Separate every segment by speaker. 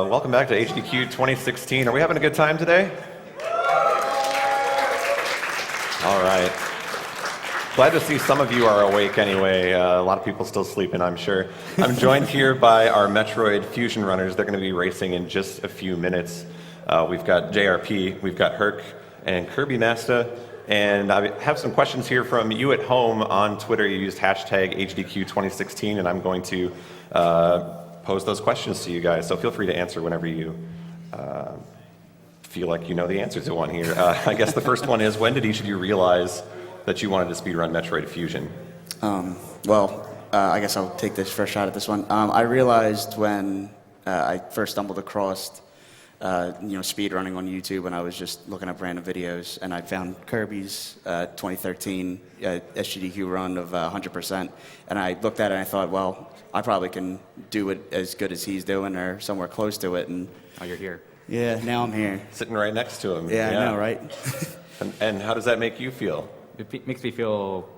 Speaker 1: Welcome back to HDQ 2016. Are we having a good time today? All right. Glad to see some of you are awake anyway. A lot of people still sleeping, I'm sure. I'm joined here by our Metroid Fusion runners. They're going to be racing in just a few minutes. We've got JRP, we've got Herc, and Kirbymastah. And I have some questions here from you at home on Twitter. You used hashtag HDQ 2016, and I'm going to pose those questions to you guys. So feel free to answer whenever you feel like you know the answer to one here. I guess the first one is, when did each of you realize that you wanted to speedrun Metroid Fusion?
Speaker 2: I guess I'll take this first shot at this one. I realized when I first stumbled across speedrunning on YouTube, and I was just looking up random videos, and I found Kirby's 2013 SGDQ run of 100%, and I looked at it and I thought, well, I probably can do it as good as he's doing, or somewhere close to it. And
Speaker 3: oh, you're here.
Speaker 2: Yeah, now I'm here.
Speaker 1: Sitting right next to him.
Speaker 2: Yeah, I know, right?
Speaker 1: And how does that make you feel?
Speaker 3: It makes me feel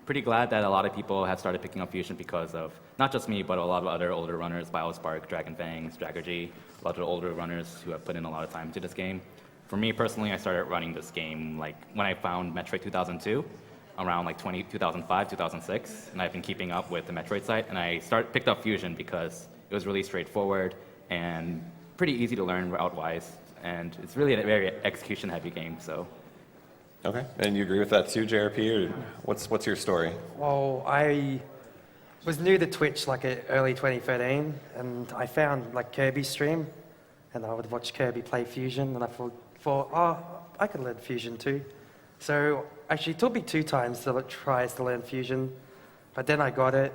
Speaker 3: pretty glad that a lot of people have started picking up Fusion because of not just me, but a lot of other older runners, BioSpark, Dragon Fangs, Draggergy, a lot of older runners who have put in a lot of time to this game. For me personally, I started running this game like when I found Metroid 2002, around like 2005, 2006, and I've been keeping up with the Metroid site, and I picked up Fusion because it was really straightforward and pretty easy to learn route-wise, and it's really a very execution-heavy game, so.
Speaker 1: Okay, and you agree with that too, JRP, or what's your story?
Speaker 4: Well, I was new to Twitch like early 2013, and I found like Kirby's stream, and I would watch Kirby play Fusion, and I thought, oh, I could learn Fusion too. So actually it took me 2 times to try to learn Fusion, but then I got it.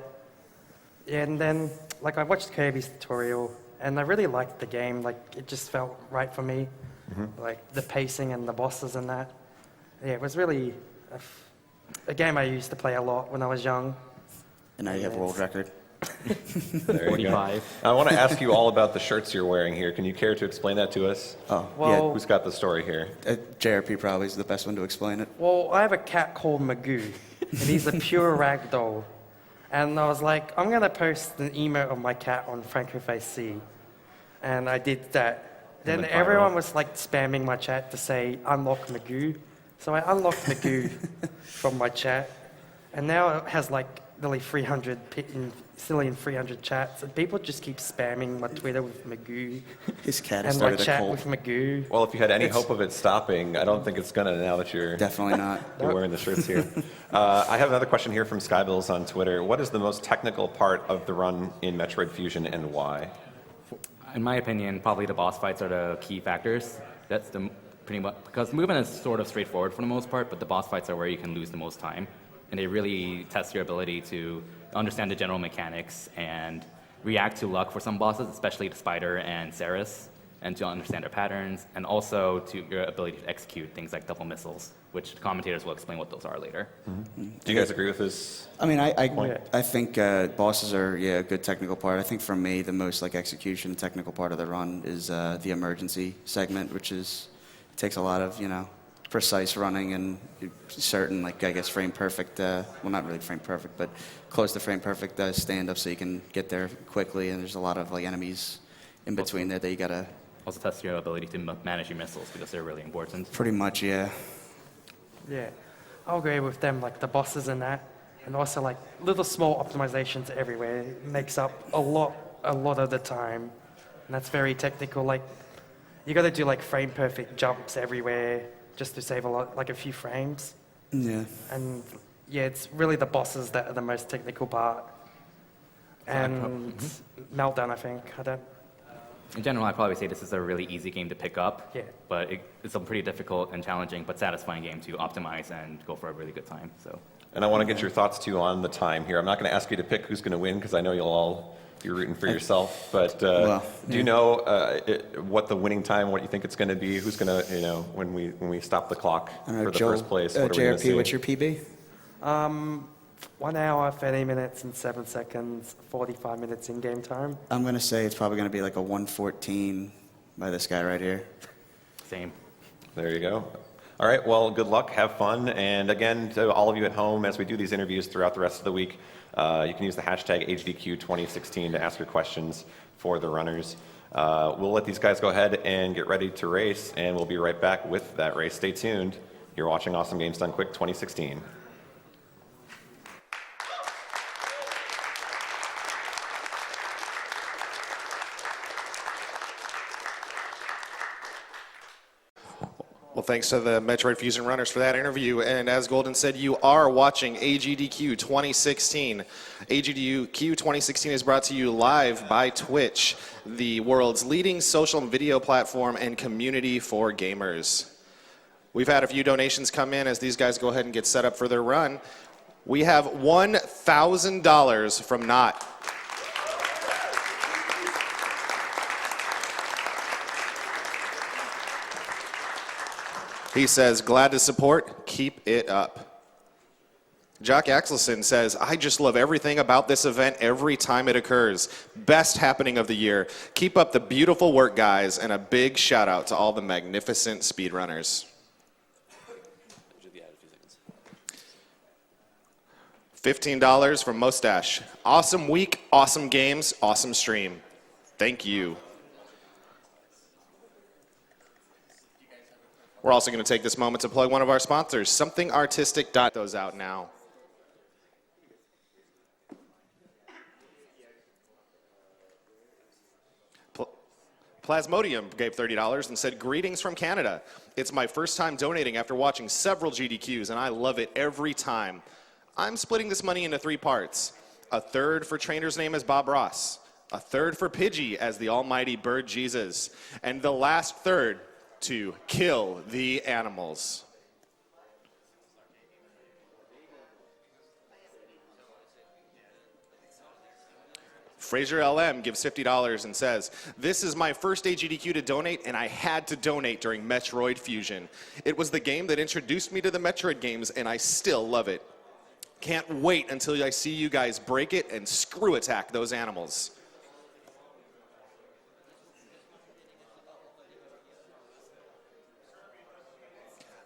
Speaker 4: And then like I watched Kirby's tutorial, and I really liked the game. Like it just felt right for me, like the pacing and the bosses and that. Yeah, it was really a game I used to play a lot when I was young.
Speaker 2: And now you have a world record.
Speaker 1: There
Speaker 3: 45.
Speaker 1: I want to ask you all about the shirts you're wearing here. Can you care to explain that to us?
Speaker 2: Oh,
Speaker 4: Well,
Speaker 1: Who's got the story here?
Speaker 2: JRP probably is the best one to explain it.
Speaker 4: Well, I have a cat called Magoo, and he's a pure ragdoll. And I was like, I'm going to post an emote of my cat on FrancoFaceC. And I did that. Then
Speaker 3: went viral.
Speaker 4: everyone was like spamming my chat to say, unlock Magoo. So I unlocked Magoo from my chat. And now it has like nearly 300 chats. And people just keep spamming my Twitter with Magoo.
Speaker 2: His cat has
Speaker 4: And my
Speaker 2: started a
Speaker 4: chat
Speaker 2: cult.
Speaker 4: with Magoo.
Speaker 1: Well, if you had any hope of it stopping, I don't think it's gonna now that you're
Speaker 2: Definitely not.
Speaker 1: wearing the shirts here. I have another question here from Skybills on Twitter. What is the most technical part of the run in Metroid Fusion, and why?
Speaker 3: In my opinion, probably the boss fights are the key factors. That's the pretty much, because movement is sort of straightforward for the most part, but the boss fights are where you can lose the most time. And they really test your ability to understand the general mechanics and react to luck for some bosses, especially the Spider and Ceres, and to understand their patterns, and also to your ability to execute things like double missiles, which the commentators will explain what those are later.
Speaker 1: Do you guys agree with this?
Speaker 2: I mean, I think bosses are a good technical part. I think for me, the most like execution technical part of the run is the emergency segment, which takes a lot of precise running and certain frame perfect. Well, not really frame perfect, but close to frame perfect stand up so you can get there quickly. And there's a lot of enemies in between there that you gotta.
Speaker 3: Also test your ability to manage your missiles because they're really important.
Speaker 2: Pretty much, yeah.
Speaker 4: Yeah, I'll agree with them, like the bosses and that, and also like little small optimizations everywhere. It makes up a lot of the time, and that's very technical. Like you got to do like frame perfect jumps everywhere just to save a few frames.
Speaker 2: Yeah.
Speaker 4: And yeah, it's really the bosses that are the most technical part. And Meltdown, I think.
Speaker 3: In general, I'd probably say this is a really easy game to pick up,
Speaker 4: Yeah.
Speaker 3: but it's a pretty difficult and challenging but satisfying game to optimize and go for a really good time. So.
Speaker 1: And I want to get your thoughts too on the time here. I'm not going to ask you to pick who's going to win because I know you'll all be rooting for yourself. But do you know what the winning time? What you think it's going to be? Who's going to, when we stop the clock for the first place? What are we going to see?
Speaker 2: JRP, what's your PB?
Speaker 4: 1 hour, 30 minutes and 7 seconds, 45 minutes in game time.
Speaker 2: I'm going to say it's probably going to be like a 114 by this guy right here.
Speaker 3: Same.
Speaker 1: There you go. All right, well, good luck, have fun, and again, to all of you at home, as we do these interviews throughout the rest of the week, you can use the hashtag HDQ2016 to ask your questions for the runners. We'll let these guys go ahead and get ready to race, and we'll be right back with that race. Stay tuned. You're watching Awesome Games Done Quick 2016.
Speaker 5: Well, thanks to the Metroid Fusion runners for that interview. And as Golden said, you are watching AGDQ 2016. AGDQ 2016 is brought to you live by Twitch, the world's leading social and video platform and community for gamers. We've had a few donations come in as these guys go ahead and get set up for their run. We have $1,000 from Knott. He says, glad to support, keep it up. Jock Axelson says, I just love everything about this event every time it occurs. Best happening of the year. Keep up the beautiful work, guys, and a big shout out to all the magnificent speedrunners. $15 from Mustache. Awesome week, awesome games, awesome stream. Thank you. We're also going to take this moment to plug one of our sponsors, Something Artistic. Those out now. Plasmodium gave $30 and said, greetings from Canada. It's my first time donating after watching several GDQs, and I love it every time. I'm splitting this money into 3 parts. A third for trainer's name as Bob Ross. A third for Pidgey as the almighty bird Jesus. And the last third to kill the animals. Fraser LM gives $50 and says, this is my first AGDQ to donate, and I had to donate during Metroid Fusion. It was the game that introduced me to the Metroid games, and I still love it. Can't wait until I see you guys break it and screw attack those animals.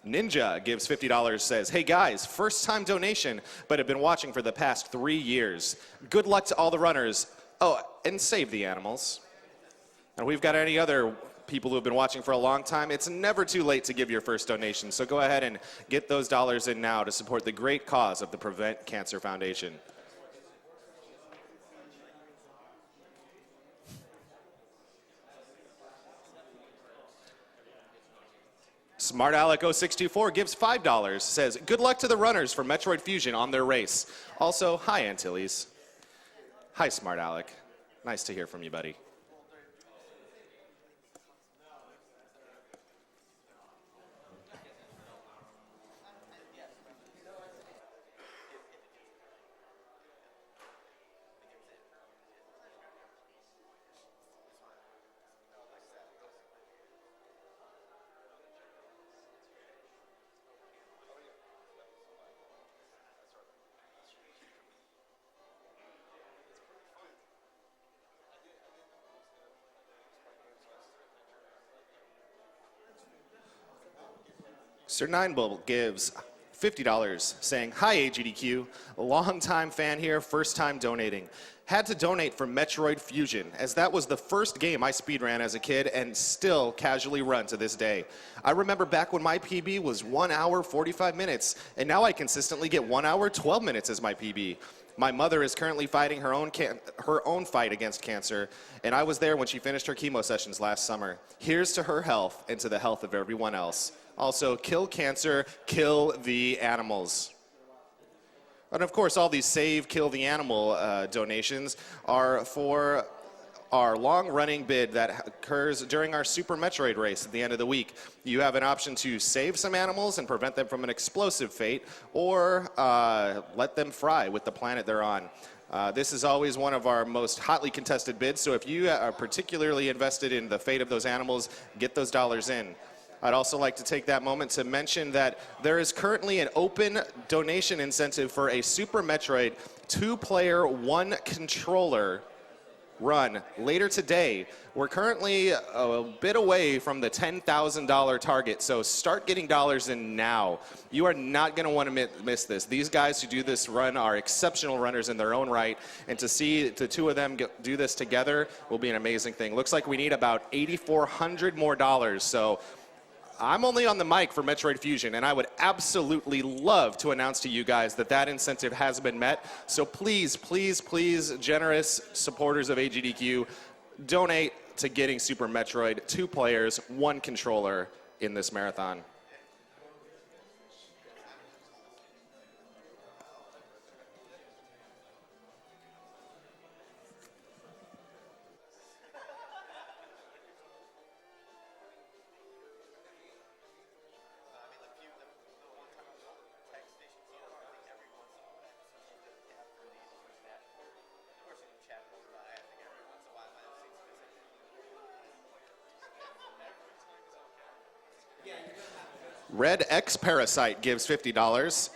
Speaker 5: Ninja gives $50, says, hey guys, first time donation, but have been watching for the past 3 years. Good luck to all the runners. Oh, and save the animals. And we've got any other people who have been watching for a long time. It's never too late to give your first donation, so go ahead and get those dollars in now to support the great cause of the Prevent Cancer Foundation. Smart Alec 0624 gives $5, says, good luck to the runners for Metroid Fusion on their race. Also, hi Antilles. Hi Smart Alec. Nice to hear from you, buddy. Sir Ninebull gives $50, saying, hi AGDQ, a long-time fan here, first time donating. Had to donate for Metroid Fusion, as that was the first game I speedran as a kid and still casually run to this day. I remember back when my PB was 1 hour, 45 minutes, and now I consistently get 1 hour, 12 minutes as my PB. My mother is currently fighting her own fight against cancer, and I was there when she finished her chemo sessions last summer. Here's to her health and to the health of everyone else. Also, kill cancer, kill the animals. And of course, all these Save, Kill the Animal donations are for our long-running bid that occurs during our Super Metroid race at the end of the week. You have an option to save some animals and prevent them from an explosive fate, or let them fry with the planet they're on. This is always one of our most hotly contested bids, so if you are particularly invested in the fate of those animals, get those dollars in. I'd also like to take that moment to mention that there is currently an open donation incentive for a Super Metroid 2-player, 1-controller run later today. We're currently a bit away from the $10,000 target, so start getting dollars in now. You are not going to want to miss this. These guys who do this run are exceptional runners in their own right, and to see the two of them do this together will be an amazing thing. Looks like we need about $8,400 more dollars, so I'm only on the mic for Metroid Fusion, and I would absolutely love to announce to you guys that that incentive has been met. So please, please, please, generous supporters of AGDQ, donate to getting Super Metroid 2 players, 1 controller in this marathon. Red X Parasite gives $50.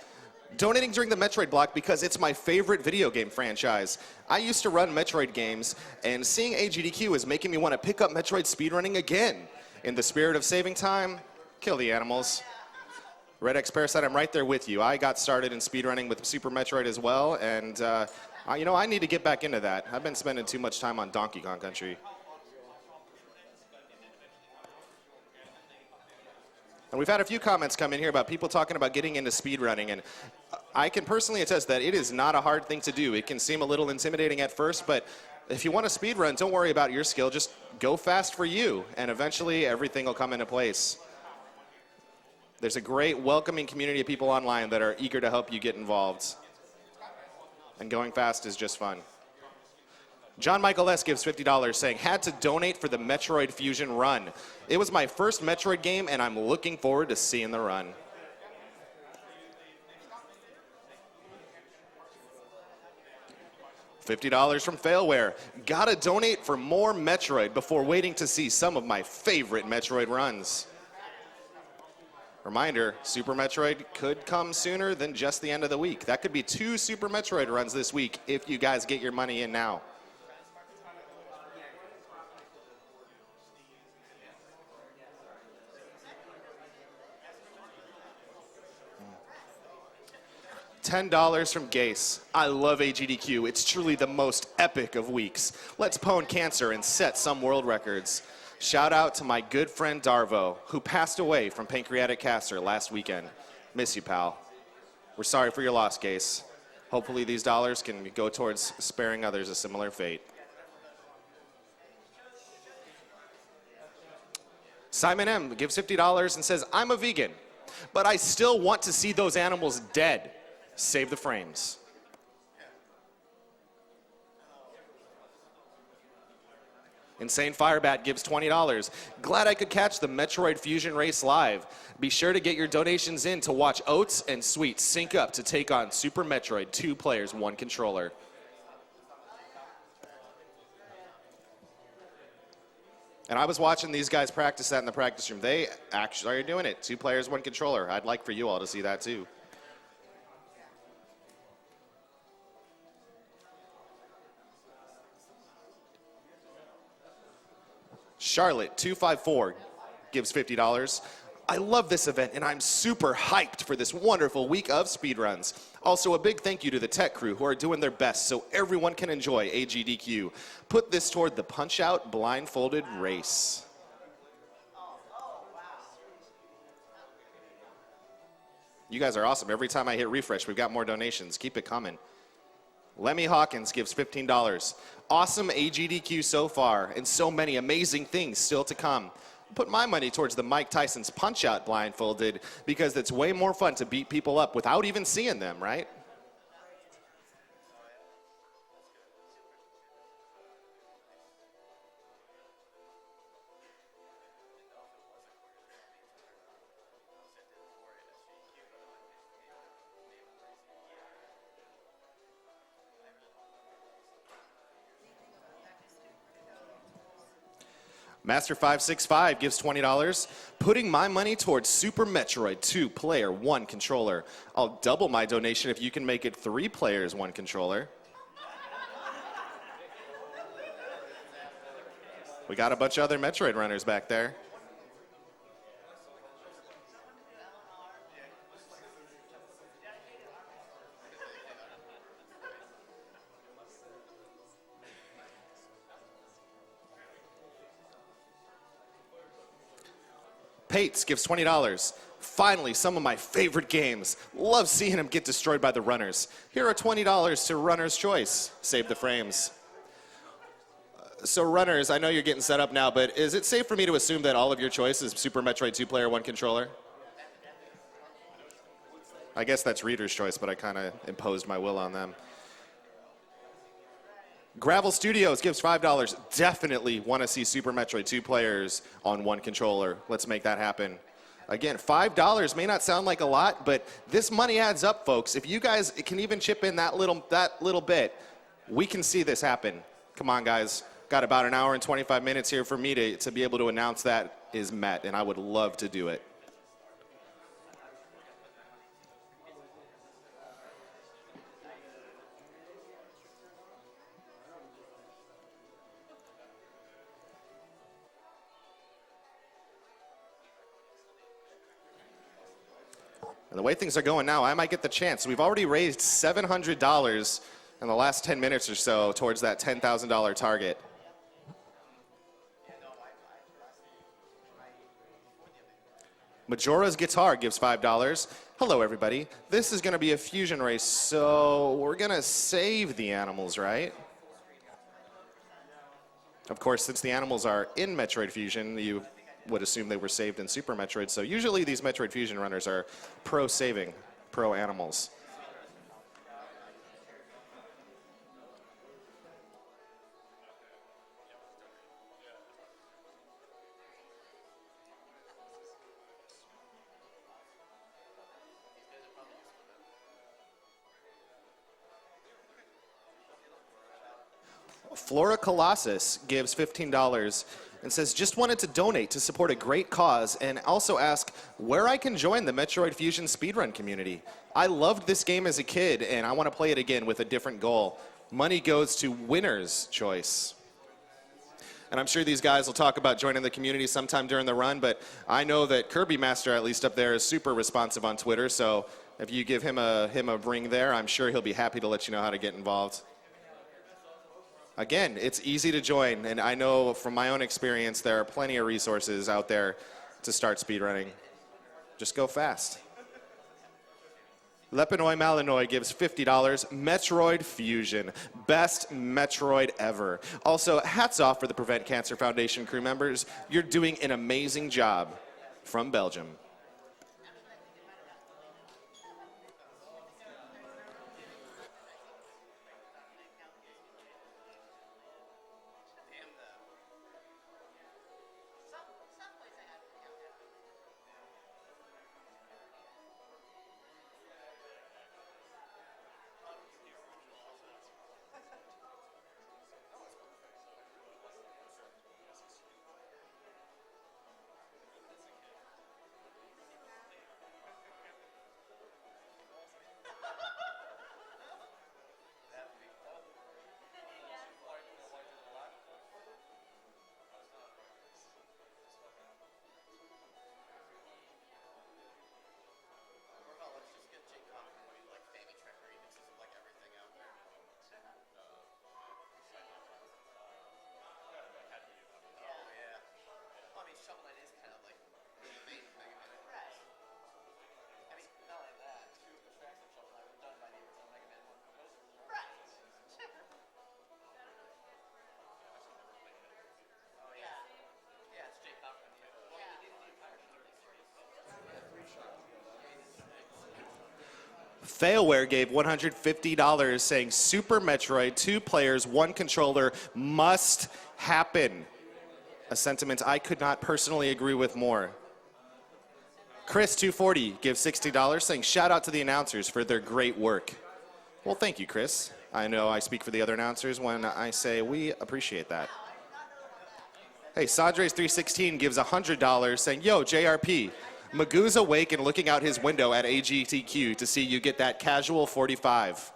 Speaker 5: Donating during the Metroid block because it's my favorite video game franchise. I used to run Metroid games, and seeing AGDQ is making me want to pick up Metroid speedrunning again. In the spirit of saving time, kill the animals. Red X Parasite, I'm right there with you. I got started in speedrunning with Super Metroid as well, and you know, I need to get back into that. I've been spending too much time on Donkey Kong Country. And we've had a few comments come in here about people talking about getting into speedrunning, and I can personally attest that it is not a hard thing to do. It can seem a little intimidating at first, but if you want to speedrun, don't worry about your skill. Just go fast for you, and eventually everything will come into place. There's a great welcoming community of people online that are eager to help you get involved. And going fast is just fun. John Michael S. gives $50 saying, had to donate for the Metroid Fusion run. It was my first Metroid game, and I'm looking forward to seeing the run. $50 from Failware. Gotta donate for more Metroid before waiting to see some of my favorite Metroid runs. Reminder, Super Metroid could come sooner than just the end of the week. That could be 2 Super Metroid runs this week if you guys get your money in now. $10 from Gase. I love AGDQ. It's truly the most epic of weeks. Let's pwn cancer and set some world records. Shout out to my good friend Darvo, who passed away from pancreatic cancer last weekend. Miss you, pal. We're sorry for your loss, Gase. Hopefully these dollars can go towards sparing others a similar fate. Simon M. gives $50 and says, I'm a vegan, but I still want to see those animals dead. Save the frames. Insane Firebat gives $20. Glad I could catch the Metroid Fusion race live. Be sure to get your donations in to watch Oats and Sweet sync up to take on Super Metroid 2 players, 1 controller. And I was watching these guys practice that in the practice room. They actually are doing it. 2 players, 1 controller. I'd like for you all to see that too. Charlotte 254 gives $50. I love this event, and I'm super hyped for this wonderful week of speedruns. Also, a big thank you to the tech crew who are doing their best so everyone can enjoy AGDQ. Put this toward the Punch-Out blindfolded race. You guys are awesome. Every time I hit refresh, we've got more donations. Keep it coming. Lemmy Hawkins gives $15. Awesome AGDQ so far, and so many amazing things still to come. Put my money towards the Mike Tyson's Punch-Out blindfolded because it's way more fun to beat people up without even seeing them, right? Master565 gives $20. Putting my money towards Super Metroid 2 player, 1 controller. I'll double my donation if you can make it 3 players, 1 controller. We got a bunch of other Metroid runners back there. Pates gives $20. Finally, some of my favorite games. Love seeing them get destroyed by the runners. Here are $20 to Runner's Choice. Save the frames. So runners, I know you're getting set up now, but is it safe for me to assume that all of your choice is Super Metroid 2 player, 1 controller? I guess that's reader's choice, but I kind of imposed my will on them. Gravel Studios gives $5. Definitely want to see Super Metroid 2 players on 1 controller. Let's make that happen. Again, $5 may not sound like a lot, but this money adds up, folks. If you guys can even chip in that little bit, we can see this happen. Come on, guys. Got about an hour and 25 minutes here for me to be able to announce that is met, and I would love to do it. And the way things are going now, I might get the chance. We've already raised $700 in the last 10 minutes or so towards that $10,000 target. Majora's Guitar gives $5. Hello, everybody. This is going to be a fusion race, so we're going to save the animals, right? Of course, since the animals are in Metroid Fusion, you would assume they were saved in Super Metroid. So usually these Metroid Fusion runners are pro-saving, pro-animals. Flora Colossus gives $15 and says, just wanted to donate to support a great cause and also ask where I can join the Metroid Fusion speedrun community. I loved this game as a kid and I want to play it again with a different goal. Money goes to Winner's Choice. And I'm sure these guys will talk about joining the community sometime during the run, but I know that Kirbymastah, at least up there, is super responsive on Twitter, so if you give him a ring there, I'm sure he'll be happy to let you know how to get involved. Again, it's easy to join, and I know from my own experience there are plenty of resources out there to start speedrunning. Just go fast. Lepinoy Malinoy gives $50. Metroid Fusion, best Metroid ever. Also, hats off for the Prevent Cancer Foundation crew members. You're doing an amazing job. From Belgium. Failware gave $150 saying Super Metroid, 2 players, 1 controller must happen. A sentiment I could not personally agree with more. Chris240 gives $60 saying shout out to the announcers for their great work. Well, thank you, Chris. I know I speak for the other announcers when I say we appreciate that. Hey, Sadres316 gives $100 saying, yo, JRP, Magoo's awake and looking out his window at AGTQ to see you get that casual 45.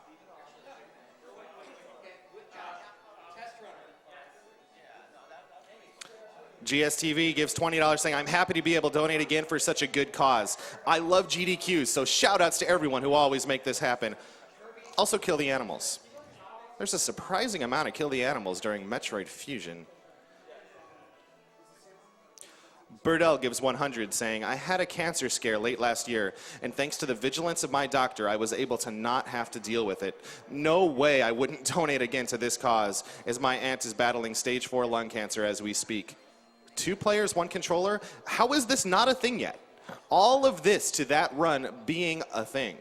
Speaker 5: GSTV gives $20 saying, I'm happy to be able to donate again for such a good cause. I love GDQs, so shout outs to everyone who always make this happen. Also, kill the animals. There's a surprising amount of kill the animals during Metroid Fusion. Burdell gives 100 saying, I had a cancer scare late last year, and thanks to the vigilance of my doctor, I was able to not have to deal with it. No way I wouldn't donate again to this cause, as my aunt is battling stage 4 lung cancer as we speak. 2 players, 1 controller? How is this not a thing yet? All of this to that run being a thing.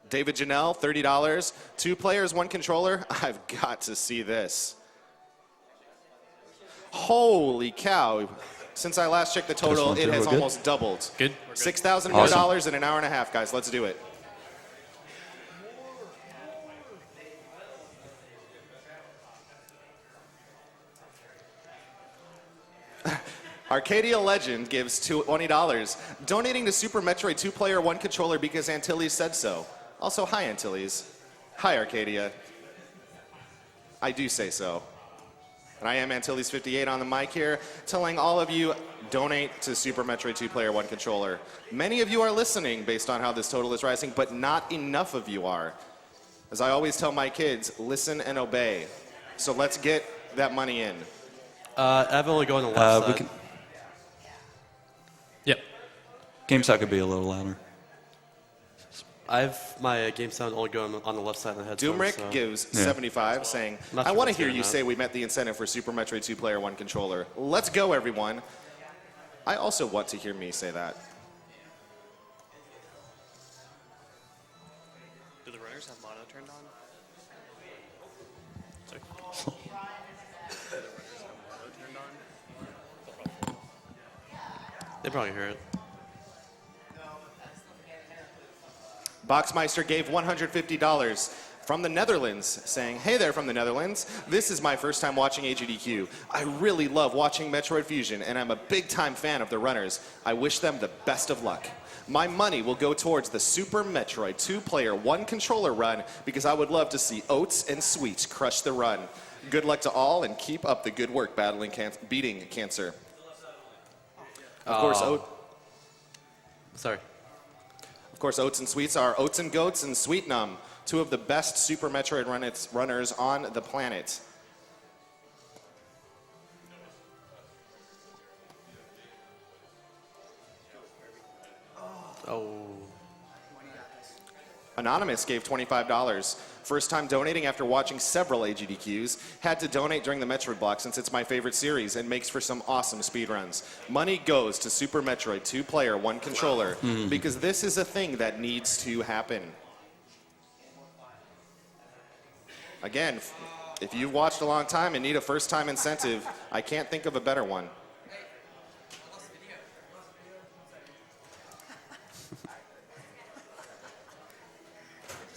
Speaker 5: David Janelle, $30. 2 players, 1 controller? I've got to see this. Holy cow. Since I last checked the total, it has almost doubled.
Speaker 6: Good.
Speaker 5: $6,000 more dollars in an hour and a half, guys. Let's do it. Arcadia Legend gives $20, donating to Super Metroid 2-player 1 controller because Antilles said so. Also, hi Antilles. Hi Arcadia. I do say so. And I am Antilles58 on the mic here, telling all of you, donate to Super Metroid 2-player 1 controller. Many of you are listening based on how this total is rising, but not enough of you are. As I always tell my kids, listen and obey. So let's get that money in.
Speaker 6: I've only gone on the left side. Yep.
Speaker 7: GameStop could be a little louder.
Speaker 6: My game sound only going on the left side of the headphones.
Speaker 5: Doomrick gives 75, saying,
Speaker 6: Not
Speaker 5: I
Speaker 6: sure
Speaker 5: want to
Speaker 6: what's
Speaker 5: hear
Speaker 6: here or
Speaker 5: you
Speaker 6: not.
Speaker 5: say we met the incentive for Super Metroid 2-player 1 controller. Let's go, everyone. I also want to hear me say that.
Speaker 6: Do the runners have mono turned on? Sorry. Do the runners have mono turned on? They probably hear it.
Speaker 5: Boxmeister gave $150 from the Netherlands, saying, hey there from the Netherlands. This is my first time watching AGDQ. I really love watching Metroid Fusion, and I'm a big-time fan of the runners. I wish them the best of luck. My money will go towards the Super Metroid 2-player 1 controller run because I would love to see Oats and Sweets crush the run. Good luck to all, and keep up the good work beating cancer. Of course,
Speaker 6: Sorry.
Speaker 5: Of course, Oats and Sweets are Oats and Goats and Sweet Num, 2 of the best Super Metroid runners on the planet.
Speaker 6: Oh.
Speaker 5: Anonymous gave $25. First time donating after watching several AGDQs. Had to donate during the Metroid block since it's my favorite series and makes for some awesome speedruns. Money goes to Super Metroid 2-player 1 controller because this is a thing that needs to happen. Again, if you've watched a long time and need a first-time incentive, I can't think of a better one.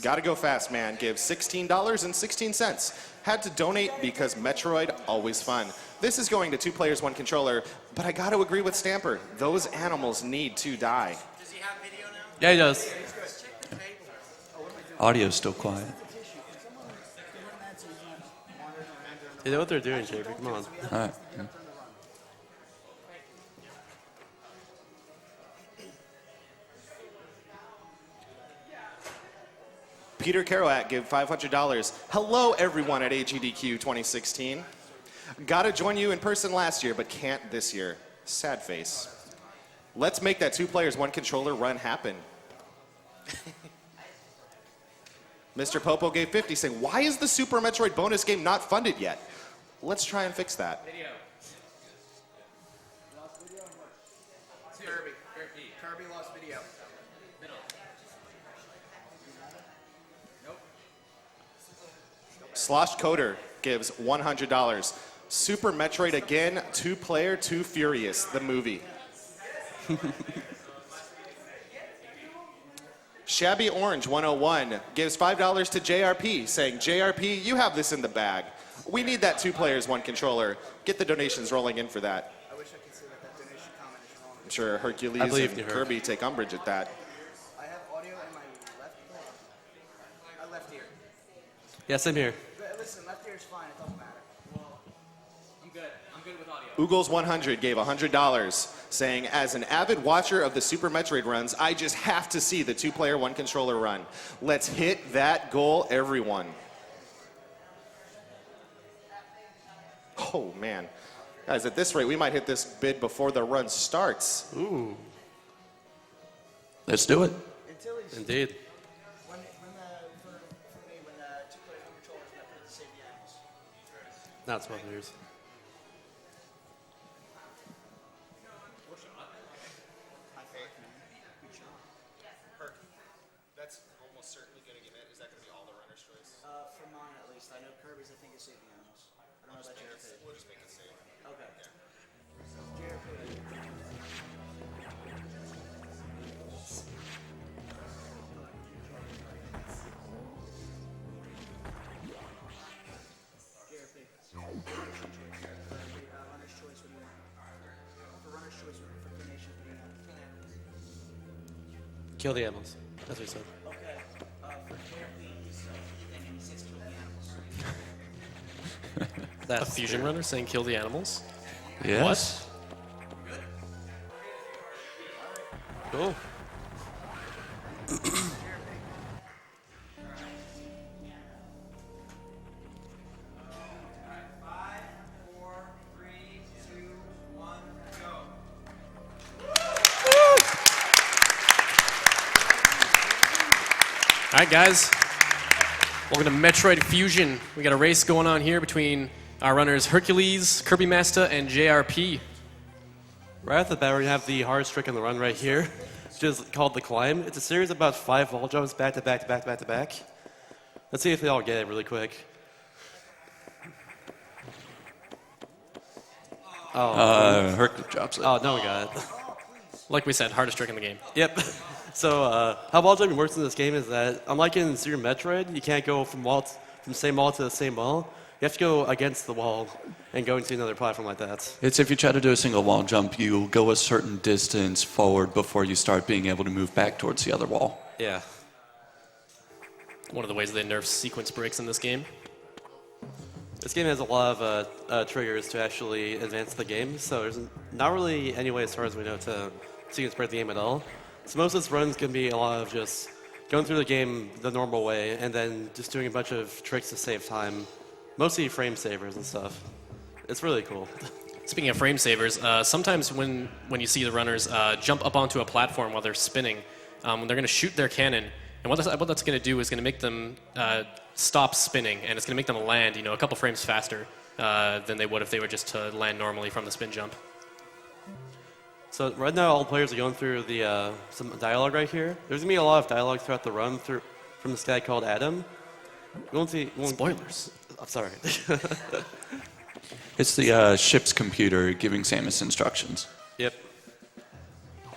Speaker 5: Gotta go fast, man. Gives $16.16. Had to donate because Metroid, always fun. This is going to 2 players, 1 controller, but I gotta agree with Stamper. Those animals need to die.
Speaker 8: Does he have video now?
Speaker 6: Yeah, he does.
Speaker 7: Audio's still quiet.
Speaker 6: They know what they're doing, JP. Come on.
Speaker 7: All right.
Speaker 5: Peter Kerouac give $500. Hello, everyone at AGDQ 2016. Gotta join you in person last year, but can't this year. Sad face. Let's make that 2 players, 1 controller run happen. Mr. Popo gave 50, saying, why is the Super Metroid bonus game not funded yet? Let's try and fix that.
Speaker 8: Video. Lost video or what? Kirby lost video.
Speaker 5: Slosh Coder gives $100. Super Metroid again, 2-player, 2 Furious, the movie. Shabby Orange 101 gives $5 to JRP, saying, JRP, you have this in the bag. We need that 2 players, 1 controller. Get the donations rolling in for that.
Speaker 2: I wish I could see what that donation comment is wrong.
Speaker 5: I'm sure
Speaker 9: I
Speaker 5: Hercules
Speaker 9: believe
Speaker 5: and
Speaker 9: you, Herc.
Speaker 5: Kirby take umbrage at that.
Speaker 2: I have audio in my left ear.
Speaker 9: Yeah, same here.
Speaker 2: Listen, left ear is fine. It doesn't matter.
Speaker 3: You good? I'm good with audio.
Speaker 5: Oogles100 gave $100, saying, as an avid watcher of the Super Metroid runs, I just have to see the 2-player, 1 controller run. Let's hit that goal, everyone. Oh, man. Guys, at this rate, we might hit this bid before the run starts.
Speaker 9: Ooh,
Speaker 7: Let's do it.
Speaker 9: indeed.
Speaker 2: For me, when 2-player, 1 controller is put it to save the animals.
Speaker 9: Not 12 years.
Speaker 5: That's almost certainly going to get it. Is that going to be all the runner's choice?
Speaker 2: For mine, at least. I know Kirby's, I think, is save the animals. I don't know about JRP.
Speaker 5: We'll just make it safe.
Speaker 2: Okay. JRP. Runner's choice would win. For runner's choice would for donation would be
Speaker 9: Kill the animals. That's what he said.
Speaker 2: okay. For JRP, he's then he says kill the animals.
Speaker 9: That's
Speaker 10: A fusion runner saying kill the animals?
Speaker 7: Yes.
Speaker 9: cool.
Speaker 10: All right, guys. Welcome to Metroid Fusion. We got a race going on here between our runners Hercules, Kirbymastah, and JRP.
Speaker 9: Right off the bat, we're gonna have the hardest trick on the run right here, which is called the climb. It's a series of about 5 wall jumps back to back to back to back to back. Let's see if they all get it really quick.
Speaker 7: Hercules drops it.
Speaker 9: Oh, no, we got it.
Speaker 10: Like we said, hardest trick in the game.
Speaker 9: Yep. So how wall jumping works in this game is that, unlike in Super Metroid, you can't go from from same wall to the same wall. You have to go against the wall and go into another platform like that.
Speaker 7: It's if you try to do a single wall jump, you go a certain distance forward before you start being able to move back towards the other wall.
Speaker 9: Yeah.
Speaker 10: One of the ways they nerf sequence breaks in this game.
Speaker 9: This game has a lot of triggers to actually advance the game, so there's not really any way, as far as we know, to sequence break the game at all. So most of this run's going to be a lot of just going through the game the normal way and then just doing a bunch of tricks to save time, mostly frame savers and stuff. It's really cool.
Speaker 10: Speaking of frame savers, sometimes when you see the runners jump up onto a platform while they're spinning, they're going to shoot their cannon. And what that's going to do is going to make them stop spinning, and it's going to make them land, a couple frames faster than they would if they were just to land normally from the spin jump.
Speaker 9: So right now, all players are going through the some dialogue right here. There's going to be a lot of dialogue throughout the run from this guy called Adam. We won't see...
Speaker 10: Spoilers.
Speaker 9: I'm sorry.
Speaker 7: It's the ship's computer giving Samus instructions.
Speaker 9: Yep.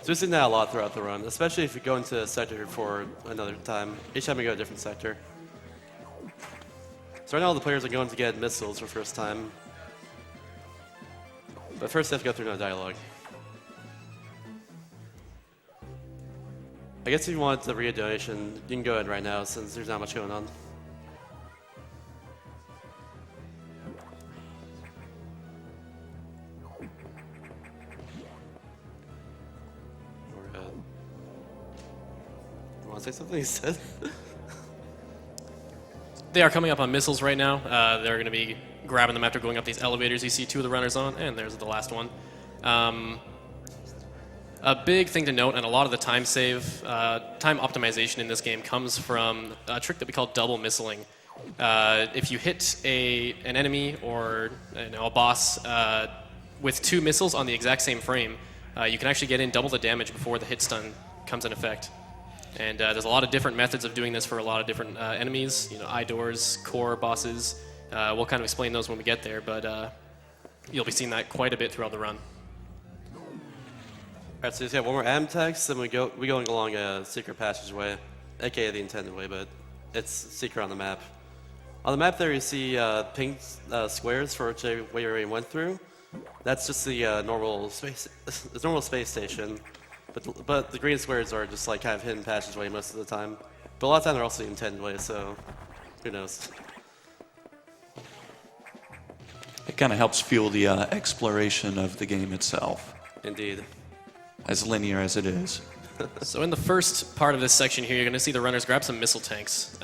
Speaker 9: So we're seeing that a lot throughout the run, especially if you go into a sector for another time. Each time we go to a different sector. So right now all the players are going to get missiles for the first time. But first they have to go through no dialogue. I guess if you want to read a donation, you can go ahead right now since there's not much going on. You want to say something? He said.
Speaker 10: They are coming up on missiles right now. They're going to be grabbing them after going up these elevators you see 2 of the runners on, and there's the last one. A big thing to note, and a lot of the time optimization in this game comes from a trick that we call double missiling. If you hit an enemy or a boss with 2 missiles on the exact same frame, you can actually get in double the damage before the hit stun comes in effect. And there's a lot of different methods of doing this for a lot of different enemies, eye-doors, core bosses. We'll kind of explain those when we get there, but you'll be seeing that quite a bit throughout the run.
Speaker 9: Alright, so you just got one more Adam text, then we're going along a secret passageway, aka the intended way, but it's secret on the map. On the map there, you see pink squares for which we already went through. That's just the normal space station. But the green squares are just like kind of hidden passageway most of the time. But a lot of time they're also intended way, so who knows?
Speaker 7: It kind of helps fuel the exploration of the game itself,
Speaker 9: Indeed.
Speaker 7: as linear as it is.
Speaker 10: So in the first part of this section here, you're going to see the runners grab some missile tanks.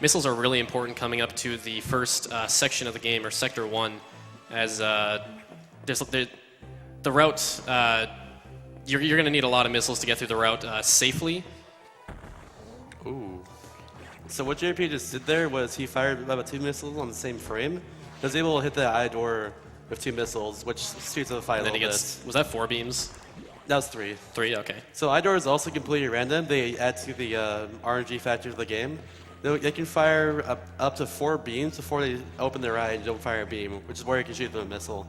Speaker 10: Missiles are really important coming up to the first section of the game, or Sector 1, as the route, you're going to need a lot of missiles to get through the route safely.
Speaker 9: Ooh. So what JP just did there was he fired about 2 missiles on the same frame. He was able to hit the eye door with 2 missiles, which speeds up the fight a
Speaker 10: And then
Speaker 9: little
Speaker 10: he gets,
Speaker 9: bit.
Speaker 10: was that 4 beams?
Speaker 9: That was 3.
Speaker 10: 3, okay.
Speaker 9: So eye door is also completely random. They add to the RNG factor of the game. They can fire up to 4 beams before they open their eye and don't fire a beam, which is where you can shoot them a missile.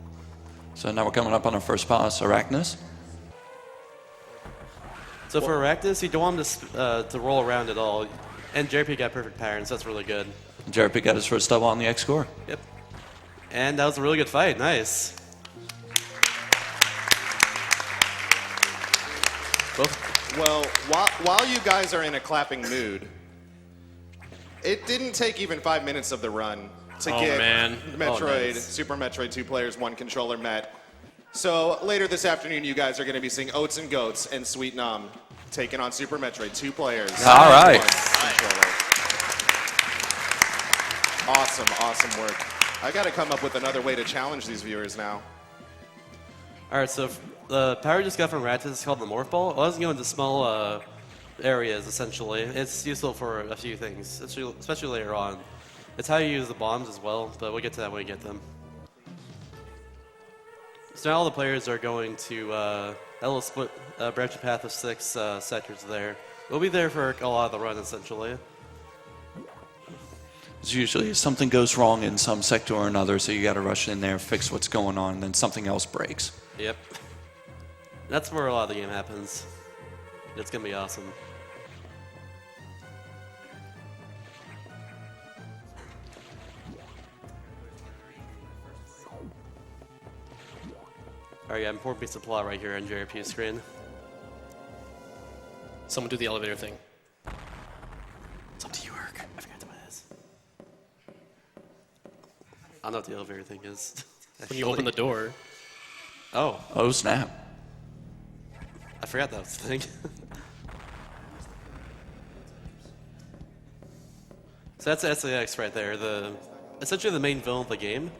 Speaker 7: So now we're coming up on our first boss, Arachnus.
Speaker 9: So for Arachnus, you don't want him to roll around at all. And JP got perfect patterns, so that's really good.
Speaker 7: Jeremy got his first double on the X score.
Speaker 9: Yep. And that was a really good fight. Nice.
Speaker 5: Well, while you guys are in a clapping mood, it didn't take even 5 minutes of the run to
Speaker 10: Oh,
Speaker 5: get
Speaker 10: man.
Speaker 5: Metroid,
Speaker 9: nice.
Speaker 5: Super Metroid 2 players, 1 controller met. So later this afternoon, you guys are going to be seeing Oats and Goats and Sweet Nom taking on Super Metroid 2 players.
Speaker 7: All right.
Speaker 5: 1 controller. Awesome, awesome work. I got to come up with another way to challenge these viewers now.
Speaker 9: All right, so the power you just got from Arachnus is called the Morph Ball. It doesn't go into small areas, essentially. It's useful for a few things, especially later on. It's how you use the bombs as well, but we'll get to that when we get them. So now all the players are going to that little split branching path of 6 sectors there. We'll be there for a lot of the run, essentially.
Speaker 7: It's usually something goes wrong in some sector or another, so you got to rush in there, fix what's going on, and then something else breaks.
Speaker 9: Yep. That's where a lot of the game happens. It's going to be awesome. Alright, yeah, important piece of plot right here on JRP's screen.
Speaker 10: Someone do the elevator thing.
Speaker 9: It's up to you, Herc. I forgot what it is. I don't know what the elevator thing is.
Speaker 10: When you open the door.
Speaker 9: Oh,
Speaker 7: Oh, snap.
Speaker 9: I forgot that was the thing. So that's SAX right there, essentially the main villain of the game.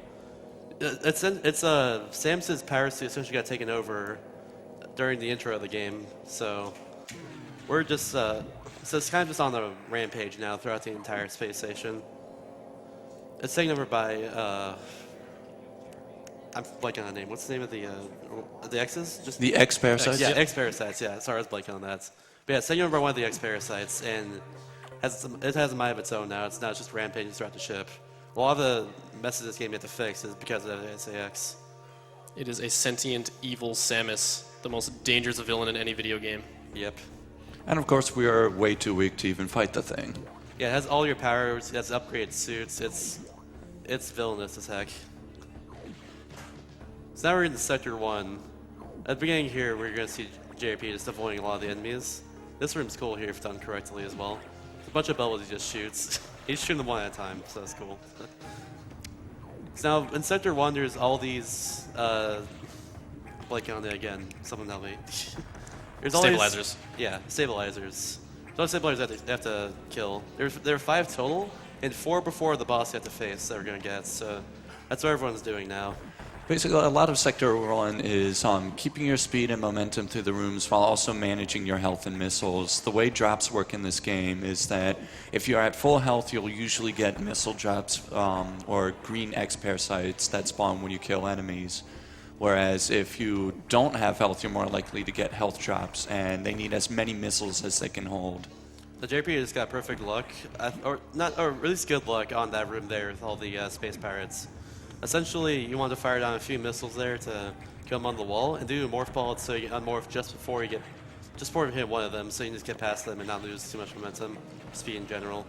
Speaker 9: It's Samus's power suit essentially got taken over during the intro of the game, so we're just so it's kind of just on the rampage now throughout the entire space station. It's taken over by I'm blanking on the name. What's the name of the X's? Just
Speaker 7: The X parasites?
Speaker 9: yeah, X parasites. Yeah, sorry, I was blanking on that. But yeah, it's taken over by one of the X parasites, and it has a mind of its own now. It's not just rampaging throughout the ship. A lot of the messes this game you have to fix is because of the SAX.
Speaker 10: It is a sentient, evil Samus, the most dangerous villain in any video game.
Speaker 9: Yep.
Speaker 7: And of course, we are way too weak to even fight the thing.
Speaker 9: Yeah, it has all your powers. It has upgraded suits. It's villainous as heck. So now we're in Sector 1. At the beginning here, we're going to see JP just avoiding a lot of the enemies. This room's cool here if done correctly as well. A bunch of bubbles he just shoots. He's shooting them one at a time, so that's cool. So now in Sector 1, there's all these. Blanking on it again. Someone help me. There's all
Speaker 10: Stabilizers.
Speaker 9: Yeah, stabilizers. So all the stabilizers they have to kill. There are 5 total, and 4 before the boss you have to face that we're gonna get. So that's what everyone's doing now.
Speaker 7: Basically, a lot of Sector 1 is keeping your speed and momentum through the rooms while also managing your health and missiles. The way drops work in this game is that if you're at full health, you'll usually get missile drops or green X parasites that spawn when you kill enemies. Whereas if you don't have health, you're more likely to get health drops, and they need as many missiles as they can hold.
Speaker 9: The JP just got perfect luck, or at least good luck on that room there with all the space pirates. Essentially, you want to fire down a few missiles there to kill them on the wall, and do a morph ball so you unmorph just before you hit one of them, so you can just get past them and not lose too much momentum, speed in general.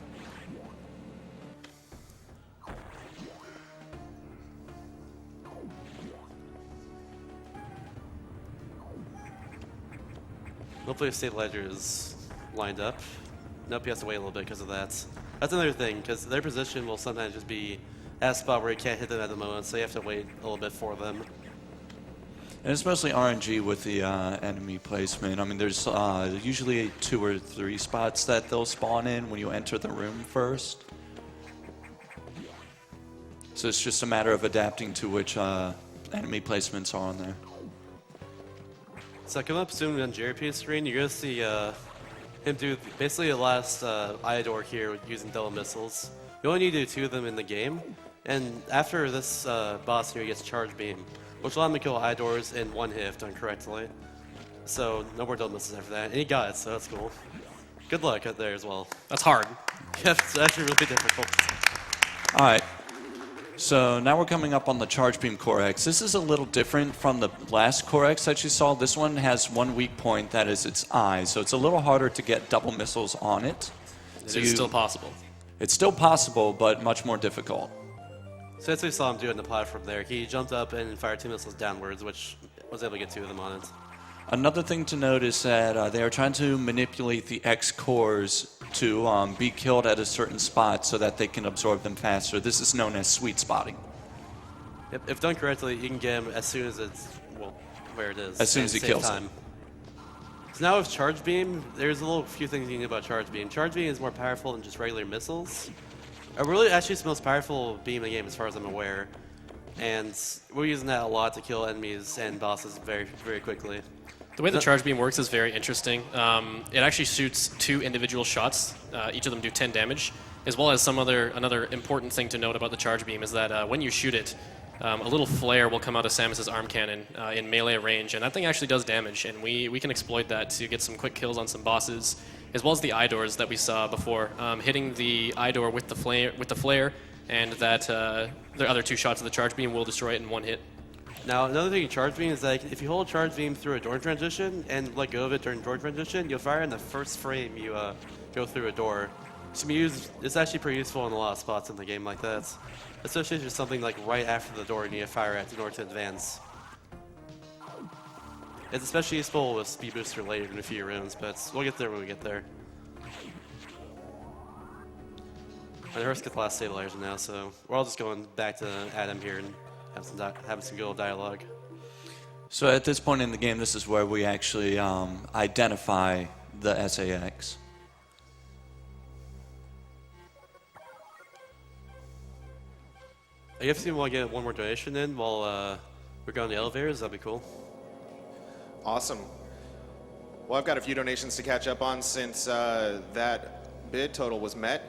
Speaker 9: Hopefully, the stabilizer is lined up. Nope, he has to wait a little bit because of that. That's another thing, because their position will sometimes just be at a spot where you can't hit them at the moment, so you have to wait a little bit for them.
Speaker 7: And it's mostly RNG with the enemy placement. I mean, there's usually 2 or 3 spots that they'll spawn in when you enter the room first. So it's just a matter of adapting to which enemy placements are on there.
Speaker 9: So coming up soon on JRP's screen, you're going to see him do basically the last eye door here using double missiles. You only need to do 2 of them in the game. And after this boss here, he gets Charge Beam, which will allow him to kill eye doors in 1 hit if done correctly. So no more double missiles after that. And he got it, so that's cool. Good luck out there as well.
Speaker 10: That's hard.
Speaker 9: Yeah, it's actually really difficult.
Speaker 7: All right. So now we're coming up on the Charge Beam Core X. This is a little different from the last Core X that you saw. This one has 1 weak point, that is its eye. So it's a little harder to get double missiles on it.
Speaker 10: It is still possible.
Speaker 7: It's still possible, but much more difficult.
Speaker 9: So that's what we saw him do on the platform there. He jumped up and fired 2 missiles downwards, which was able to get 2 of them on it.
Speaker 7: Another thing to note is that they are trying to manipulate the X cores to be killed at a certain spot so that they can absorb them faster. This is known as sweet spotting.
Speaker 9: Yep, if done correctly, you can get him as soon as it's, well, where it is.
Speaker 7: As soon as he kills
Speaker 9: time. So now with Charge Beam, there's a little few things you need about Charge Beam. Charge Beam is more powerful than just regular missiles. Really, actually, it's the most powerful beam in the game as far as I'm aware. And we're using that a lot to kill enemies and bosses very, very quickly.
Speaker 10: The way the Charge Beam works is very interesting. It actually shoots 2 individual shots. Each of them do 10 damage, as well as another important thing to note about the Charge Beam is that when you shoot it, a little flare will come out of Samus's arm cannon in melee range, and that thing actually does damage, and we can exploit that to get some quick kills on some bosses, as well as the eye doors that we saw before. Hitting the eye door with the flare, and that the other 2 shots of the Charge Beam will destroy it in 1 hit.
Speaker 9: Now, another thing in Charge Beam is that if you hold Charge Beam through a door transition and let go of it during door transition, you'll fire in the first frame you go through a door. So it's actually pretty useful in a lot of spots in the game like that. Especially if there's something like right after the door you need to fire at in order to advance. It's especially useful with Speed Booster later in a few rounds, but we'll get there when we get there. And Hurst get the last stabilizer now, so we're all just going back to Adam here and having some good dialogue.
Speaker 7: So at this point in the game, this is where we actually identify the SAX.
Speaker 9: I guess if you want to get 1 more donation in while we're going to the elevators, that'd be cool.
Speaker 5: Awesome. Well, I've got a few donations to catch up on since that bid total was met.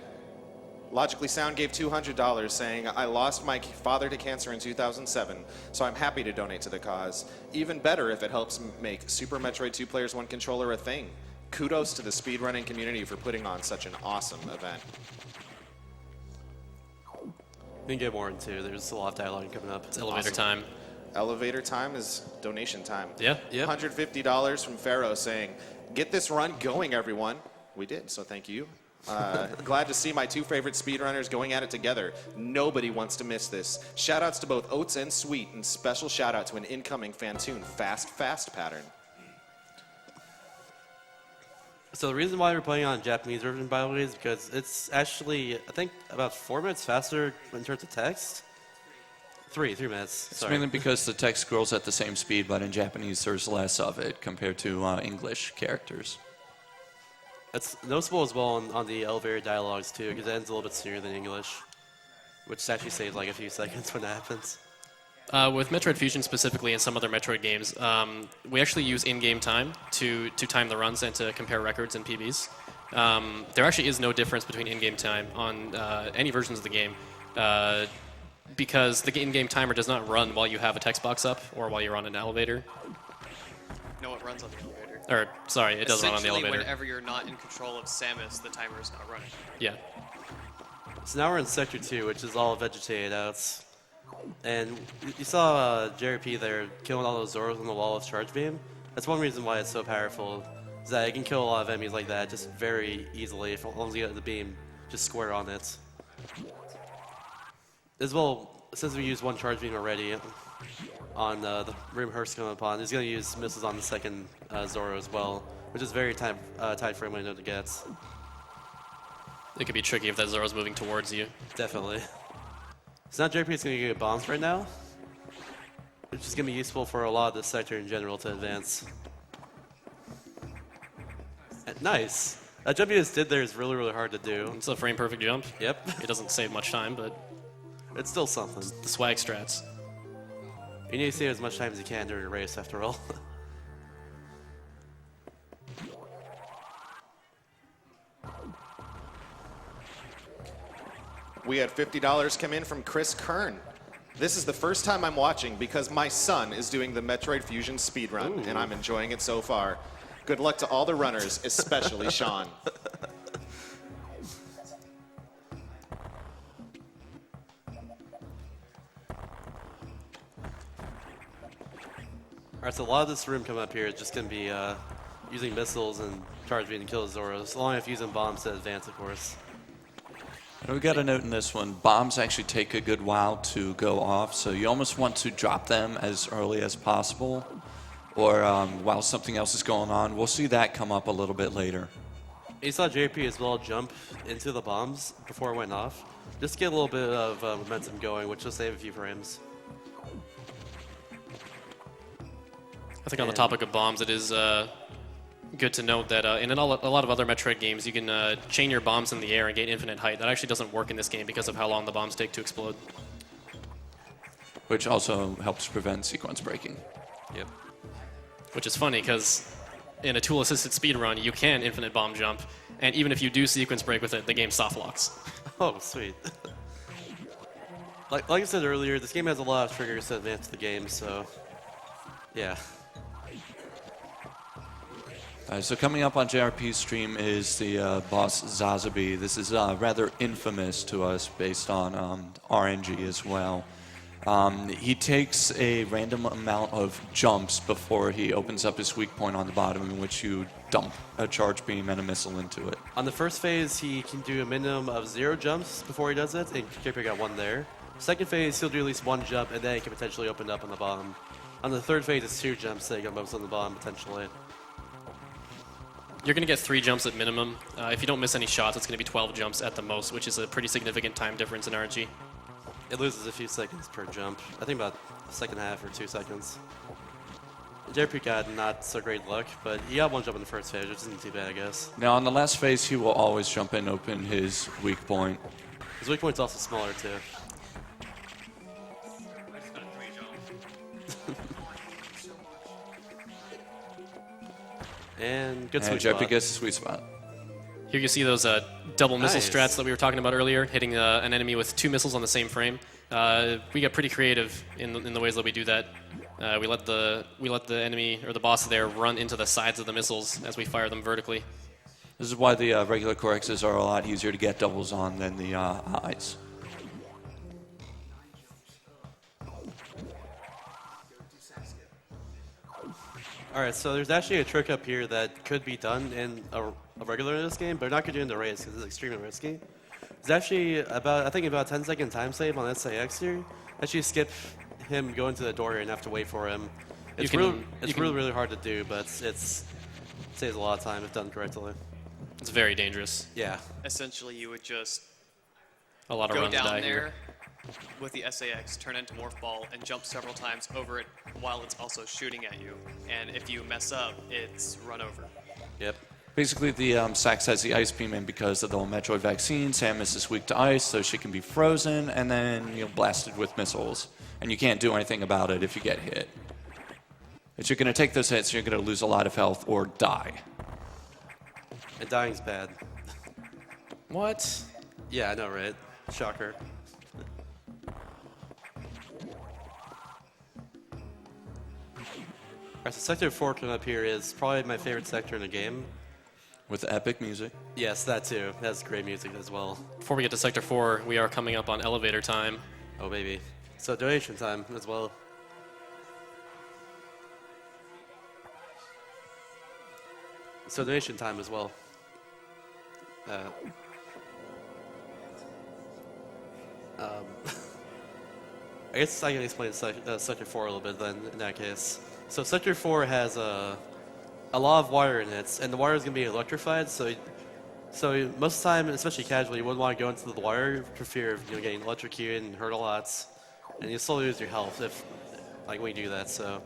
Speaker 5: Logically Sound gave $200 saying, I lost my father to cancer in 2007, so I'm happy to donate to the cause. Even better if it helps make Super Metroid 2 Players 1 Controller a thing. Kudos to the speedrunning community for putting on such an awesome event.
Speaker 9: We can get more into. There's a lot of dialogue coming up.
Speaker 10: It's elevator time.
Speaker 5: Elevator time is donation time.
Speaker 10: Yeah.
Speaker 5: $150 from Pharaoh saying, get this run going, everyone. We did, so thank you. Glad to see my 2 favorite speedrunners going at it together. Nobody wants to miss this. Shoutouts to both Oats and Sweet, and special shout out to an incoming fan tune, Fast Pattern.
Speaker 9: So the reason why we're playing on Japanese version, by the way, is because it's actually, I think, about 4 minutes faster in terms of text. 3 minutes.
Speaker 7: It's
Speaker 9: Sorry.
Speaker 7: mainly because the text scrolls at the same speed, but in Japanese there's less of it compared to English characters.
Speaker 9: That's noticeable as well on the elevator dialogues too, because it ends a little bit sooner than English, which actually saves like a few seconds when that happens.
Speaker 10: With Metroid Fusion specifically and some other Metroid games, we actually use in-game time to time the runs and to compare records and PBs. There actually is no difference between in-game time on any versions of the game because the in-game timer does not run while you have a text box up or while you're on an elevator.
Speaker 6: No, it runs on the elevator.
Speaker 10: Or, sorry, it doesn't run on the elevator.
Speaker 6: Whenever you're not in control of Samus, the timer is not running.
Speaker 10: Yeah.
Speaker 9: So now we're in Sector 2, which is all vegetated out. And you saw JRP there killing all those Zoros on the wall with Charge Beam. That's one reason why it's so powerful, is that it can kill a lot of enemies like that just very easily, as long as you get the beam just square on it. As well, since we used 1 Charge Beam already on the room Hurst coming upon, he's going to use missiles on the second Zoro as well. which is very tight frame window to get.
Speaker 10: It could be tricky if that Zoro's moving towards you.
Speaker 9: Definitely. So now JP is going to get bombs right now, which is going to be useful for a lot of this sector in general to advance. And nice. That jump you just did there is really, really hard to do.
Speaker 10: It's a frame perfect jump.
Speaker 9: Yep.
Speaker 10: It doesn't save much time, but
Speaker 9: It's still something.
Speaker 10: the swag strats.
Speaker 9: You need to save as much time as you can during a race, after all.
Speaker 5: We had $50 come in from Chris Kern. This is the first time I'm watching because my son is doing the Metroid Fusion speedrun, and I'm enjoying it so far. Good luck to all the runners, especially Sean.
Speaker 9: Alright, so a lot of this room coming up here is just going to be using missiles and charge beam to kill Zoros, along with using bombs to advance, of course.
Speaker 7: We got a note in this one. Bombs actually take a good while to go off, so you almost want to drop them as early as possible, or while something else is going on. We'll see that come up a little bit later.
Speaker 9: You saw JP as well jump into the bombs before it went off. Just to get a little bit of momentum going, which will save a few frames.
Speaker 10: I think on the topic of bombs, it is good to note that in a lot of other Metroid games, you can chain your bombs in the air and gain infinite height. That actually doesn't work in this game because of how long the bombs take to explode.
Speaker 7: Which also helps prevent sequence breaking.
Speaker 9: Yep.
Speaker 10: Which is funny because in a tool-assisted speedrun, you can infinite bomb jump, and even if you do sequence break with it, the game soft locks.
Speaker 9: Oh, sweet. like I said earlier, this game has a lot of triggers to advance the game, so yeah.
Speaker 7: So coming up on JRP's stream is the boss Zazabi. This is rather infamous to us based on RNG as well. He takes a random amount of jumps before he opens up his weak point on the bottom, in which you dump a charge beam and a missile into it.
Speaker 9: On the first phase, he can do a minimum of 0 jumps before he does it, and JP got 1 there. Second phase, he'll do at least 1 jump, and then he can potentially open up on the bomb. On the third phase, it's 2 jumps, so he can bump on the bomb potentially.
Speaker 10: You're going to get 3 jumps at minimum. If you don't miss any shots, it's going to be 12 jumps at the most, which is a pretty significant time difference in RNG.
Speaker 9: It loses a few seconds per jump. I think about a second half or 2 seconds. JP got not so great luck, but he got 1 jump in the first phase, which isn't too bad, I guess.
Speaker 7: Now on the last phase, he will always jump in, open his weak point.
Speaker 9: His weak point's also smaller too. And good sweet
Speaker 7: JP
Speaker 9: spot.
Speaker 7: gets the sweet spot.
Speaker 10: Here you see those double missile
Speaker 9: Nice.
Speaker 10: strats that we were talking about earlier, hitting an enemy with 2 missiles on the same frame. We get pretty creative in the ways that we do that. We let the enemy or the boss there run into the sides of the missiles as we fire them vertically.
Speaker 7: This is why the regular Corexes are a lot easier to get doubles on than the highs.
Speaker 9: Alright, so there's actually a trick up here that could be done in a regular in this game, but not going to do in the race because it's extremely risky. It's actually about, I think about a 10-second time save on SAS here. Actually skip him going to the door and have to wait for him. It's really hard to do, but it saves a lot of time if done correctly.
Speaker 10: It's very dangerous.
Speaker 9: Yeah.
Speaker 6: Essentially, you would just
Speaker 10: A lot of
Speaker 6: go
Speaker 10: runs
Speaker 6: down
Speaker 10: die
Speaker 6: there
Speaker 10: here.
Speaker 6: with the SAX, turn into Morph Ball, and jump several times over it while it's also shooting at you. And if you mess up, it's run over.
Speaker 9: Yep.
Speaker 7: Basically, the Sax has the ice beam in because of the whole Metroid vaccine. Samus is weak to ice, so she can be frozen and then blasted with missiles. And you can't do anything about it if you get hit. But you're going to take those hits, you're going to lose a lot of health or die.
Speaker 9: And dying's bad.
Speaker 10: What?
Speaker 9: Yeah, I know, right? Shocker. Alright, so Sector 4 coming up here is probably my favorite sector in the game.
Speaker 7: With epic music.
Speaker 9: Yes, that too. It has great music as well.
Speaker 10: Before we get to Sector 4, we are coming up on elevator time.
Speaker 9: Oh, baby. So donation time as well. So donation time as well. I guess I can explain Sector 4 a little bit then, in that case. So Sector 4 has a lot of wire in it, and the wire is going to be electrified, so most of the time, especially casually, you wouldn't want to go into the wire for fear of getting electrocuted and hurt a lot, and you slowly lose your health if when you do that. So,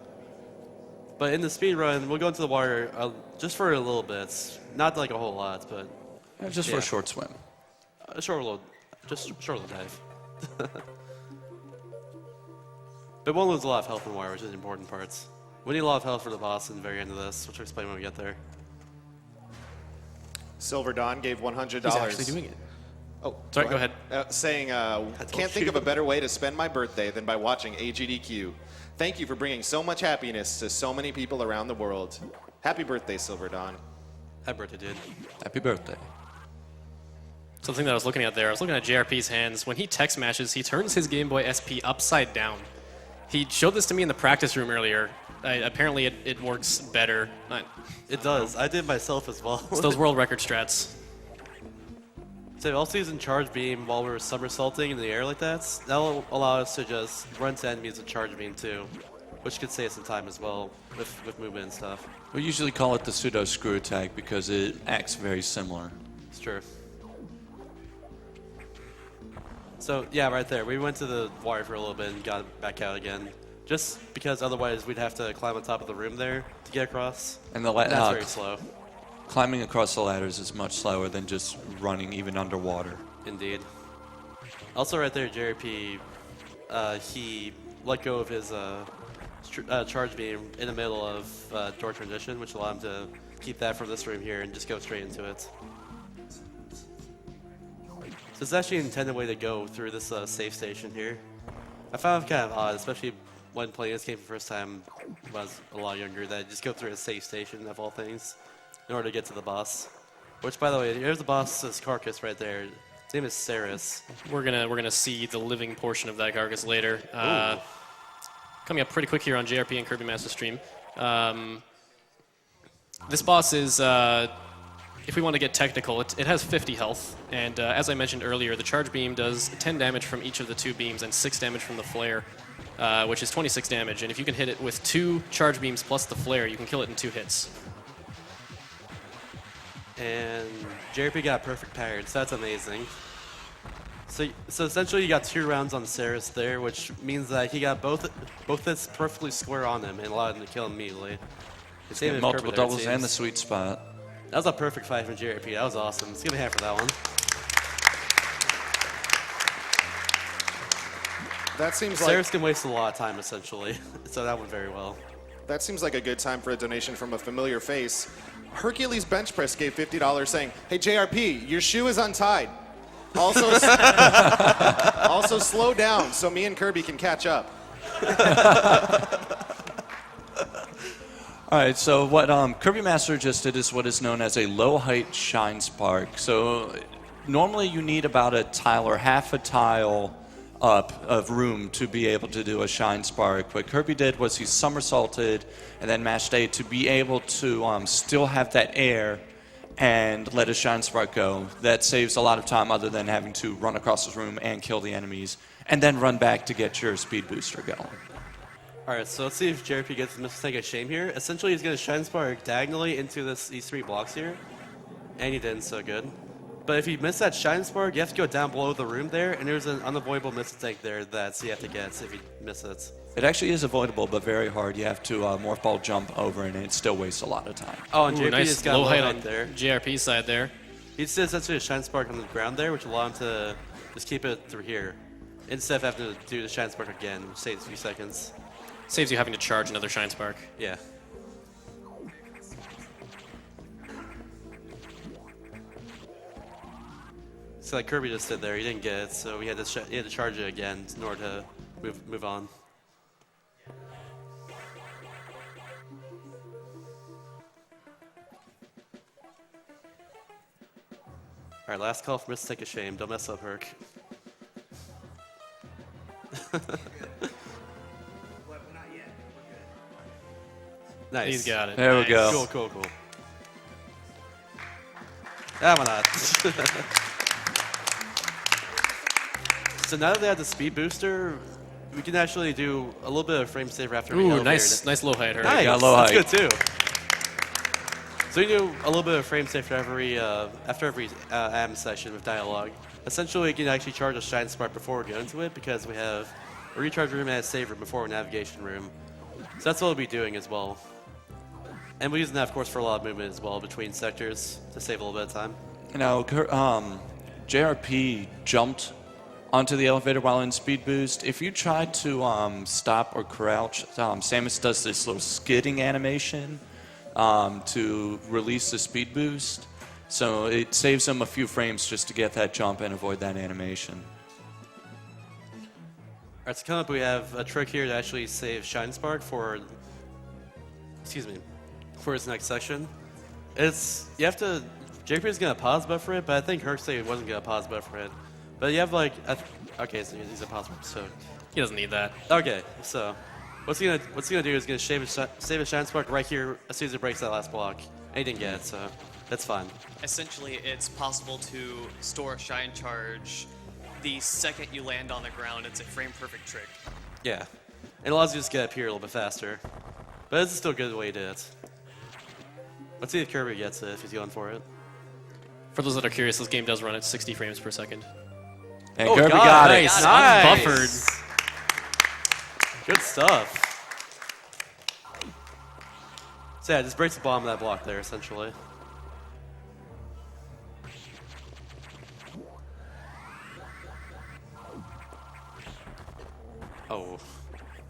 Speaker 9: but in the speed run, we'll go into the wire just for a little bit, not like a whole lot, but
Speaker 7: Just for a short swim.
Speaker 9: a short little dive. But won't lose a lot of health in wire, which is the important parts. We need a lot of health for the boss in the very end of this, which I'll explain when we get there.
Speaker 5: Silver Dawn gave $100.
Speaker 10: He's actually doing it.
Speaker 5: Oh,
Speaker 10: Sorry, go ahead.
Speaker 5: Saying, can't think of a better way to spend my birthday than by watching AGDQ. Thank you for bringing so much happiness to so many people around the world. Happy birthday, Silver Dawn.
Speaker 9: Happy birthday, dude.
Speaker 7: Happy birthday.
Speaker 10: Something that I was looking at there, I was looking at JRP's hands. When he text matches, he turns his Game Boy SP upside down. He showed this to me in the practice room earlier. Apparently, it works better.
Speaker 9: It does. I did myself as well.
Speaker 10: It's those world record strats.
Speaker 9: So also using charge beam while we're somersaulting in the air like that, that'll allow us to just run to enemies with charge beam too, which could save some time as well with movement and stuff.
Speaker 7: We usually call it the pseudo screw attack because it acts very similar.
Speaker 9: It's true. So yeah, right there. We went to the wire for a little bit and got back out again. Just because otherwise we'd have to climb on top of the room there to get across.
Speaker 7: And the
Speaker 9: That's very slow.
Speaker 7: Climbing across the ladders is much slower than just running even underwater.
Speaker 9: Indeed. Also right there, JRP, he let go of his charge beam in the middle of door transition, which allowed him to keep that from this room here and just go straight into it. So it's actually an intended way to go through this safe station here. I found it kind of odd, especially when playing this game for the first time when I was a lot younger, that I just go through a safe station of all things in order to get to the boss. Which, by the way, here's the boss's carcass right there. His name is Ceres.
Speaker 10: We're gonna see the living portion of that carcass later. Coming up pretty quick here on JRP and Kirbymastah stream. This boss is, if we want to get technical, it has 50 health, and as I mentioned earlier, the charge beam does 10 damage from each of the 2 beams and 6 damage from the flare, which is 26 damage. And if you can hit it with 2 charge beams plus the flare, you can kill it in 2 hits.
Speaker 9: And JRP got perfect parried, so that's amazing. So essentially you got 2 rounds on Ceres there, which means that he got both hits perfectly square on him and allowed him to kill him immediately.
Speaker 7: Get multiple doubles and the sweet spot.
Speaker 9: That was a perfect fight from JRP. That was awesome. Let's give him a hand for that one.
Speaker 5: That seems
Speaker 9: Ceres can waste a lot of time, essentially. So that went very well.
Speaker 5: That seems like a good time for a donation from a familiar face. HerculesBenchpress gave $50 saying, hey, JRP, your shoe is untied. Also, also slow down so me and Kirby can catch up.
Speaker 7: All right, so what Kirbymastah just did is what is known as a low-height shine spark. So normally you need about a tile or half a tile up of room to be able to do a shine spark. What Kirby did was he somersaulted and then mashed A to be able to still have that air and let a shine spark go. That saves a lot of time other than having to run across this room and kill the enemies and then run back to get your speed booster going.
Speaker 9: Alright, so let's see if JRP gets the mistake of shame here. Essentially he's going to shine spark diagonally into these 3 blocks here. And he didn't so good. But if you miss that shine spark, you have to go down below the room there, and there's an unavoidable mistake there that you have to get if you miss it.
Speaker 7: It actually is avoidable, but very hard. You have to morph ball jump over, and it still wastes a lot of time.
Speaker 9: Oh, and JRP
Speaker 10: nice
Speaker 9: just got
Speaker 10: low height
Speaker 9: on
Speaker 10: on
Speaker 9: there.
Speaker 10: JRP side there.
Speaker 9: He just did essentially a shine spark on the ground there, which allowed him to just keep it through here. Instead of having to do the shine spark again, which saves a few seconds.
Speaker 10: Saves you having to charge another shine spark.
Speaker 9: Yeah. So like Kirby just stood there, he didn't get it, so he had to charge it again in order to move on. All right, last call for Mistake of Shame. Don't mess up, Herc. Nice.
Speaker 10: He's got it.
Speaker 7: There we
Speaker 10: Nice.
Speaker 7: go.
Speaker 9: Cool. That one not. So now that they have the speed booster, we can actually do a little bit of frame saver after we
Speaker 10: Ooh,
Speaker 9: elevated
Speaker 10: nice
Speaker 9: it.
Speaker 10: low height, Herc.
Speaker 9: Nice.
Speaker 7: got low
Speaker 9: That's
Speaker 7: height.
Speaker 9: good too. So you do a little bit of frame safe after every AM session with dialogue. Essentially, you can actually charge a Shine Spark before we go into it because we have a recharge room and a save room before a navigation room. So that's what we'll be doing as well. And we're using that, of course, for a lot of movement as well between sectors to save a little bit of time.
Speaker 7: You know, JRP jumped onto the elevator while in speed boost. If you try to stop or crouch, Samus does this little skidding animation to release the speed boost. So it saves him a few frames just to get that jump and avoid that animation.
Speaker 9: All right, so coming up, we have a trick here to actually save Shine Spark for his next section. You have to, JP is gonna pause buffer it, but I think Herc said he wasn't gonna pause buffer it. But you have like, okay, so he's a pause buffer, so.
Speaker 10: He doesn't need that.
Speaker 9: Okay, so what's he gonna do is gonna save a Shine Spark right here as soon as it breaks that last block. And he didn't get it, so that's fine.
Speaker 6: Essentially, it's possible to store a shine charge the second you land on the ground. It's a frame-perfect trick.
Speaker 9: Yeah, it allows you to just get up here a little bit faster. But this is still a good way to do it. Let's see if Kirby gets it, if he's going for it.
Speaker 10: For those that are curious, this game does run at 60 frames per second.
Speaker 7: And Kirby got it.
Speaker 10: Nice.
Speaker 9: Nice.
Speaker 10: Buffered.
Speaker 9: Good stuff. So yeah, just breaks the bottom of that block there, essentially. Oh.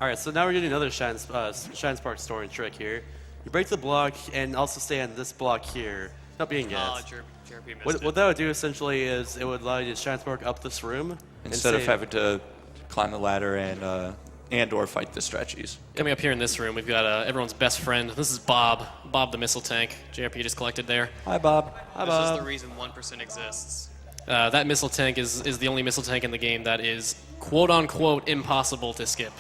Speaker 9: Alright, so now we're getting another Shine Spark storing trick here. You break the block and also stay on this block here. Not being get.
Speaker 6: JRP missed
Speaker 9: What that would do essentially is it would allow you to Shine Spark up this room.
Speaker 7: Instead of having to climb the ladder and or fight the stretchies.
Speaker 10: Coming up here in this room, we've got everyone's best friend. This is Bob. Bob the missile tank. JRP just collected there.
Speaker 7: Hi, Bob.
Speaker 9: Hi,
Speaker 6: This
Speaker 9: Bob.
Speaker 6: is the reason 1% exists.
Speaker 10: That missile tank is the only missile tank in the game that is quote-unquote impossible to skip.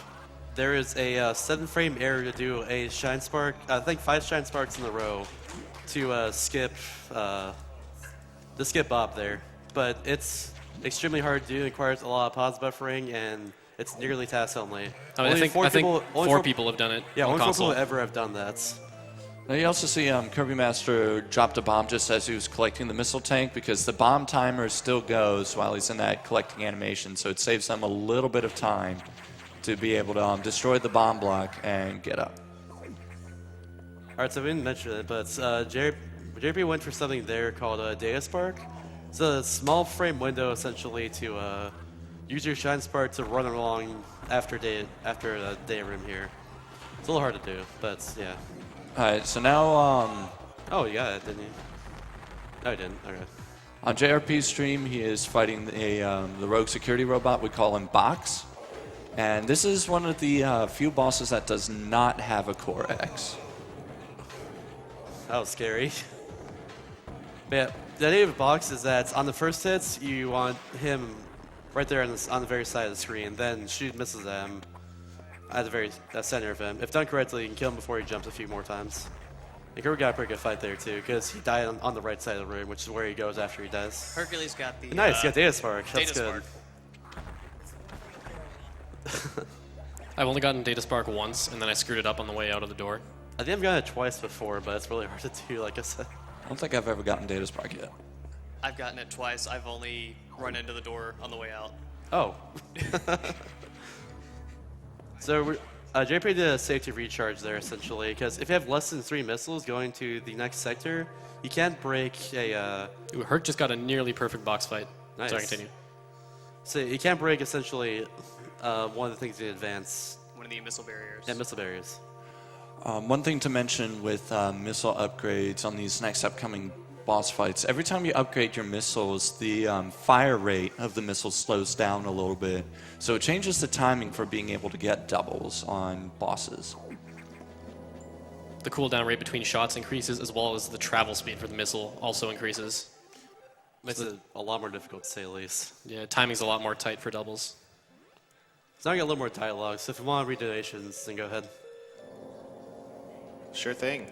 Speaker 9: There is a 7-frame area to do a Shine Spark, I think 5 Shine Sparks in a row to skip Bob there. But it's extremely hard to do, it requires a lot of pause buffering, and it's nearly task only.
Speaker 10: I think four people have done it.
Speaker 9: Yeah,
Speaker 10: on
Speaker 9: only 4
Speaker 10: console.
Speaker 9: people ever have done that.
Speaker 7: Now you also see Kirbymastah dropped a bomb just as he was collecting the missile tank because the bomb timer still goes while he's in that collecting animation, so it saves them a little bit of time to be able to destroy the bomb block and get up.
Speaker 9: Alright, so we didn't mention it, but JP went for something there called Data Spark. It's a small frame window essentially to use your Shine Spark to run along after the data room here. It's a little hard to do, but yeah.
Speaker 7: Alright, so now
Speaker 9: Oh, you got it, didn't you? No, you didn't. Okay.
Speaker 7: on JRP's stream he is fighting the rogue security robot, we call him Box. And this is one of the few bosses that does not have a Core X.
Speaker 9: That was scary. But yeah, the idea of Box is that on the first hits, you want him right there on the very side of the screen, then shoot missiles at him at the very center of him. If done correctly, you can kill him before he jumps a few more times. And Kirby got a pretty good fight there too, because he died on the right side of the room, which is where he goes after he dies.
Speaker 6: Hercules got the
Speaker 9: Nice, got Data Spark. That's
Speaker 6: Data
Speaker 9: good.
Speaker 6: Spark.
Speaker 10: I've only gotten Data Spark once, and then I screwed it up on the way out of the door.
Speaker 9: I think I've gotten it twice before, but it's really hard to do, like I said.
Speaker 7: I don't think I've ever gotten Data Spark yet.
Speaker 6: I've gotten it twice. I've only run into the door on the way out.
Speaker 9: Oh. So JP did a safety recharge there, essentially, because if you have less than 3 missiles going to the next sector, you can't break a...
Speaker 10: Ooh, Herc just got a nearly perfect box fight.
Speaker 9: Nice.
Speaker 10: Sorry, continue.
Speaker 9: So you can't break, essentially, one of the things in advance.
Speaker 6: One of the missile barriers.
Speaker 9: Yeah, missile barriers.
Speaker 7: One thing to mention with missile upgrades on these next upcoming boss fights, every time you upgrade your missiles, the fire rate of the missile slows down a little bit. So it changes the timing for being able to get doubles on bosses.
Speaker 10: The cooldown rate between shots increases, as well as the travel speed for the missile also increases.
Speaker 9: Makes it a lot more difficult to say the least.
Speaker 10: Yeah, timing's a lot more tight for doubles.
Speaker 9: So now we got a little more dialogue, so if you want to read donations, then go ahead.
Speaker 5: Sure thing.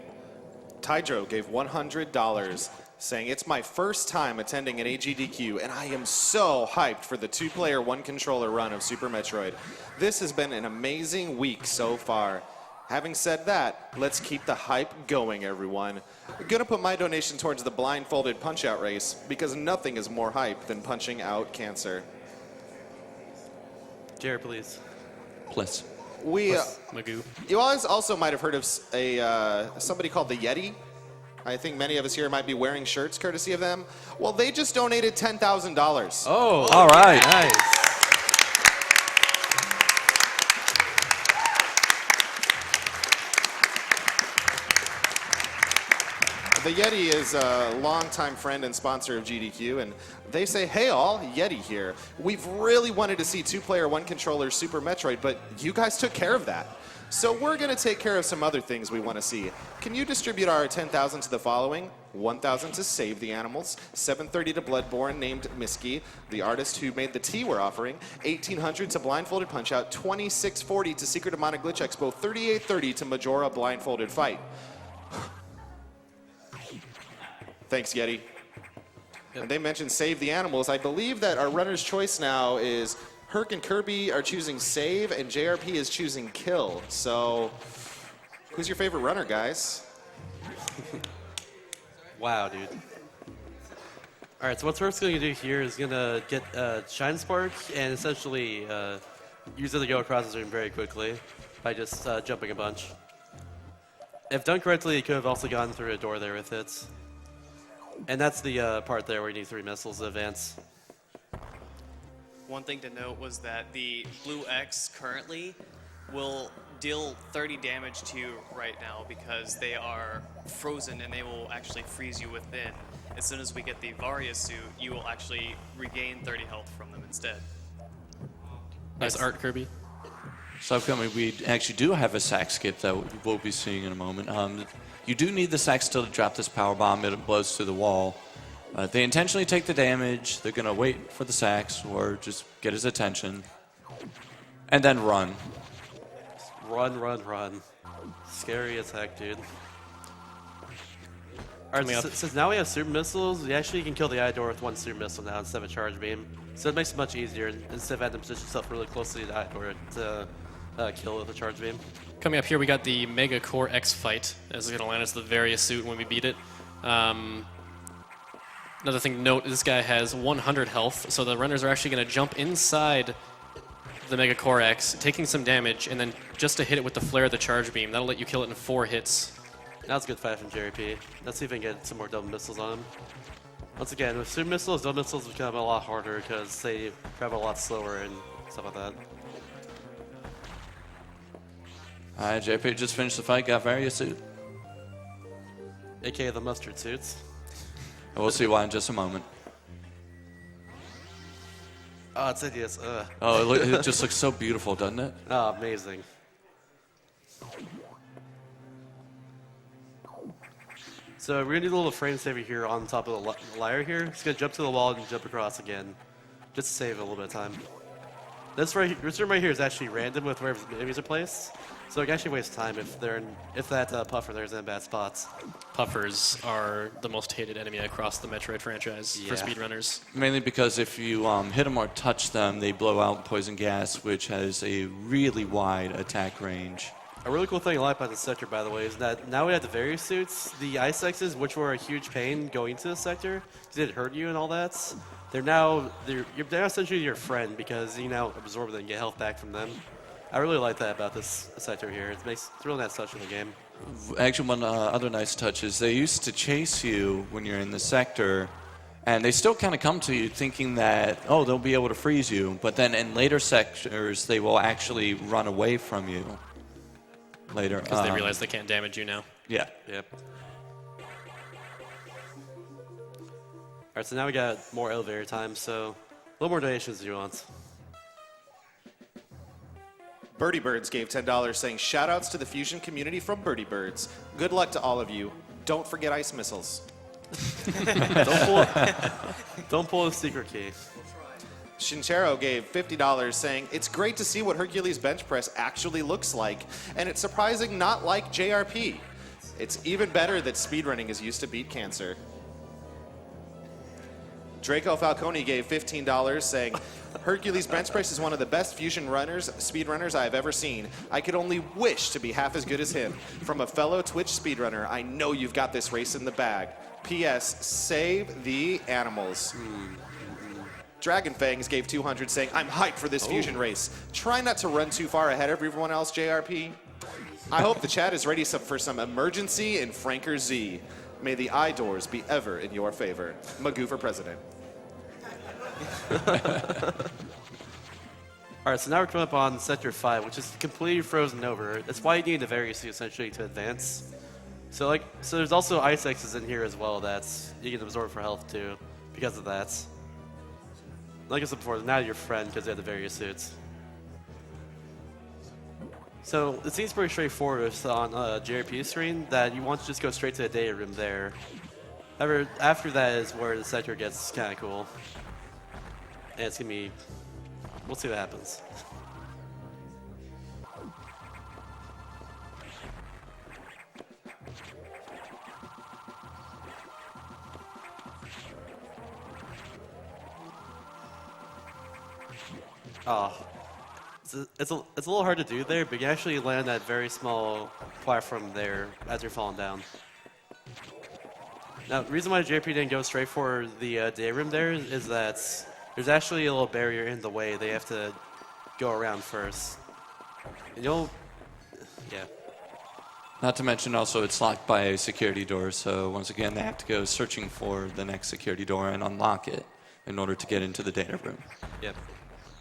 Speaker 5: Tydro gave $100, saying, "It's my first time attending an AGDQ, and I am so hyped for the 2-player, 1-controller run of Super Metroid. This has been an amazing week so far. Having said that, let's keep the hype going, everyone. I'm gonna put my donation towards the blindfolded punch-out race because nothing is more hype than punching out cancer.
Speaker 9: Jared, please.
Speaker 7: Plus.
Speaker 10: Magoo.
Speaker 5: You guys also might have heard of somebody called the Yeti. I think many of us here might be wearing shirts courtesy of them. Well, they just donated $10,000.
Speaker 9: Oh,
Speaker 7: all right.
Speaker 9: Nice.
Speaker 5: The Yeti is a longtime friend and sponsor of GDQ, and they say, hey all, Yeti here. We've really wanted to see two-player, one-controller Super Metroid, but you guys took care of that. So we're going to take care of some other things we want to see. Can you distribute our 10,000 to the following? 1,000 to Save the Animals, 730 to Bloodborne named Miski, the artist who made the tea we're offering, 1,800 to Blindfolded Punch-Out, 2,640 to Secret of Mana Glitch Expo, 3,830 to Majora Blindfolded Fight. Thanks, Yeti. And they mentioned Save the Animals. I believe that our runner's choice now is Herc and Kirby are choosing Save, and JRP is choosing Kill. So, who's your favorite runner, guys?
Speaker 9: Wow, dude. All right, so what Herc's going to do here is going to get Shine Spark and essentially use it to go across the room very quickly by just jumping a bunch. If done correctly, he could have also gone through a door there with it. And that's the part there where you need 3 missiles to advance.
Speaker 6: One thing to note was that the blue X currently will deal 30 damage to you right now because they are frozen and they will actually freeze you within. As soon as we get the Varia suit, you will actually regain 30 health from them instead.
Speaker 10: Nice art, Kirby.
Speaker 7: So upcoming, we actually do have a sack skip that we'll be seeing in a moment. You do need the sack still to drop this power bomb. It blows through the wall. They intentionally take the damage. They're going to wait for the sacks or just get his attention. And then run.
Speaker 9: Run, run, run. Scary as heck, dude. Alright, since now we have super missiles, we actually can kill the eye door with 1 super missile now instead of a charge beam. So it makes it much easier instead of having to position yourself really close to the eye door to kill with a charge beam.
Speaker 10: Coming up here, we got the Mega Core X fight. This is going to land us the Varia suit when we beat it. Another thing to note, this guy has 100 health, so the runners are actually going to jump inside the Mega Core X, taking some damage, and then just to hit it with the flare of the charge beam. That'll let you kill it in 4 hits.
Speaker 9: That was a good fight from JRP. Let's see if we can get some more double missiles on him. Once again, with super missiles, double missiles become a lot harder because they travel a lot slower and stuff like that.
Speaker 7: Alright, JP just finished the fight, got Varia suit.
Speaker 9: AKA the mustard suits.
Speaker 7: And we'll see why in just a moment.
Speaker 9: Oh, it's hideous.
Speaker 7: Oh, it just looks so beautiful, doesn't it?
Speaker 9: Oh, amazing. So we're gonna do a little frame saver here on top of the lyre here. It's gonna jump to the wall and jump across again, just to save a little bit of time. This room right here is actually random with where enemies are placed, so it can actually waste time if that puffer there's in bad spots.
Speaker 10: Puffers are the most hated enemy across the Metroid franchise for speedrunners.
Speaker 7: Mainly because if you hit them or touch them, they blow out poison gas, which has a really wide attack range.
Speaker 9: A really cool thing I like about this sector, by the way, is that now we have the various suits. The ice X's, which were a huge pain going into the sector, because it hurt you and all that, they're now essentially your friend because you now absorb them and get health back from them. I really like that about this sector here. It's a really nice touch in the game.
Speaker 7: Actually, one other nice touch is they used to chase you when you're in the sector, and they still kind of come to you thinking that, oh, they'll be able to freeze you, but then in later sectors, they will actually run away from you. Later.
Speaker 10: Because they realize they can't damage you now.
Speaker 7: Yeah.
Speaker 9: Yep. Alright, so now we got more elevator time, so a little more donations if you want.
Speaker 5: Birdie Birds gave $10 saying, shout-outs to the Fusion community from Birdie Birds. Good luck to all of you. Don't forget ice missiles.
Speaker 9: Don't pull a secret key.
Speaker 5: Shinchero gave $50 saying, it's great to see what Hercules Bench Press actually looks like, and it's surprising not like JRP. It's even better that speedrunning is used to beat cancer. Draco Falcone gave $15 saying, Hercules Benchpress is one of the best fusion runners, speedrunners I have ever seen. I could only wish to be half as good as him. From a fellow Twitch speedrunner, I know you've got this race in the bag. P.S. Save the animals. Dragon Fangs gave 200 saying, I'm hyped for this fusion race. Try not to run too far ahead of everyone else, JRP. I hope the chat is ready for some emergency in Franker Z. May the eye doors be ever in your favor. Magoo for president.
Speaker 9: Alright, so now we're coming up on Sector 5, which is completely frozen over. That's why you need the various essentially to advance. So there's also ice X's in here as well that you can absorb for health too, because of that. Like I said before, they're not your friend because they have the various suits. So it seems pretty straightforward on JRP's screen that you want to just go straight to the data room there. However, after that is where the sector gets kind of cool. And it's going to be... we'll see what happens. Oh. It's a little hard to do there, but you actually land that very small platform there as you're falling down. Now, the reason why JP didn't go straight for the day room there is that there's actually a little barrier in the way. They have to go around first. And yeah.
Speaker 7: Not to mention also it's locked by a security door, so once again they have to go searching for the next security door and unlock it in order to get into the data room.
Speaker 9: Yep.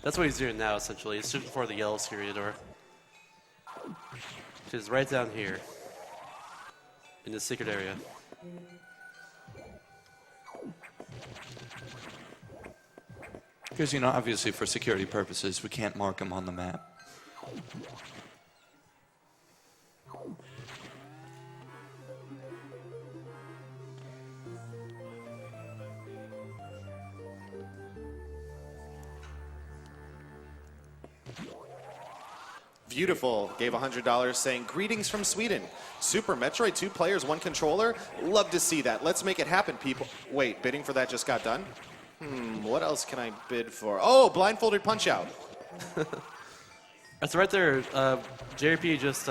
Speaker 9: That's what he's doing now, essentially. He's searching for the yellow security door. Which is right down here. In the secret area.
Speaker 7: Because, you know, obviously for security purposes, we can't mark them on the map.
Speaker 5: Beautiful gave $100 saying, greetings from Sweden. Super Metroid, 2 players, 1 controller. Love to see that. Let's make it happen, people. Wait, bidding for that just got done? What else can I bid for? Oh, blindfolded punch out.
Speaker 9: That's right there. JRP just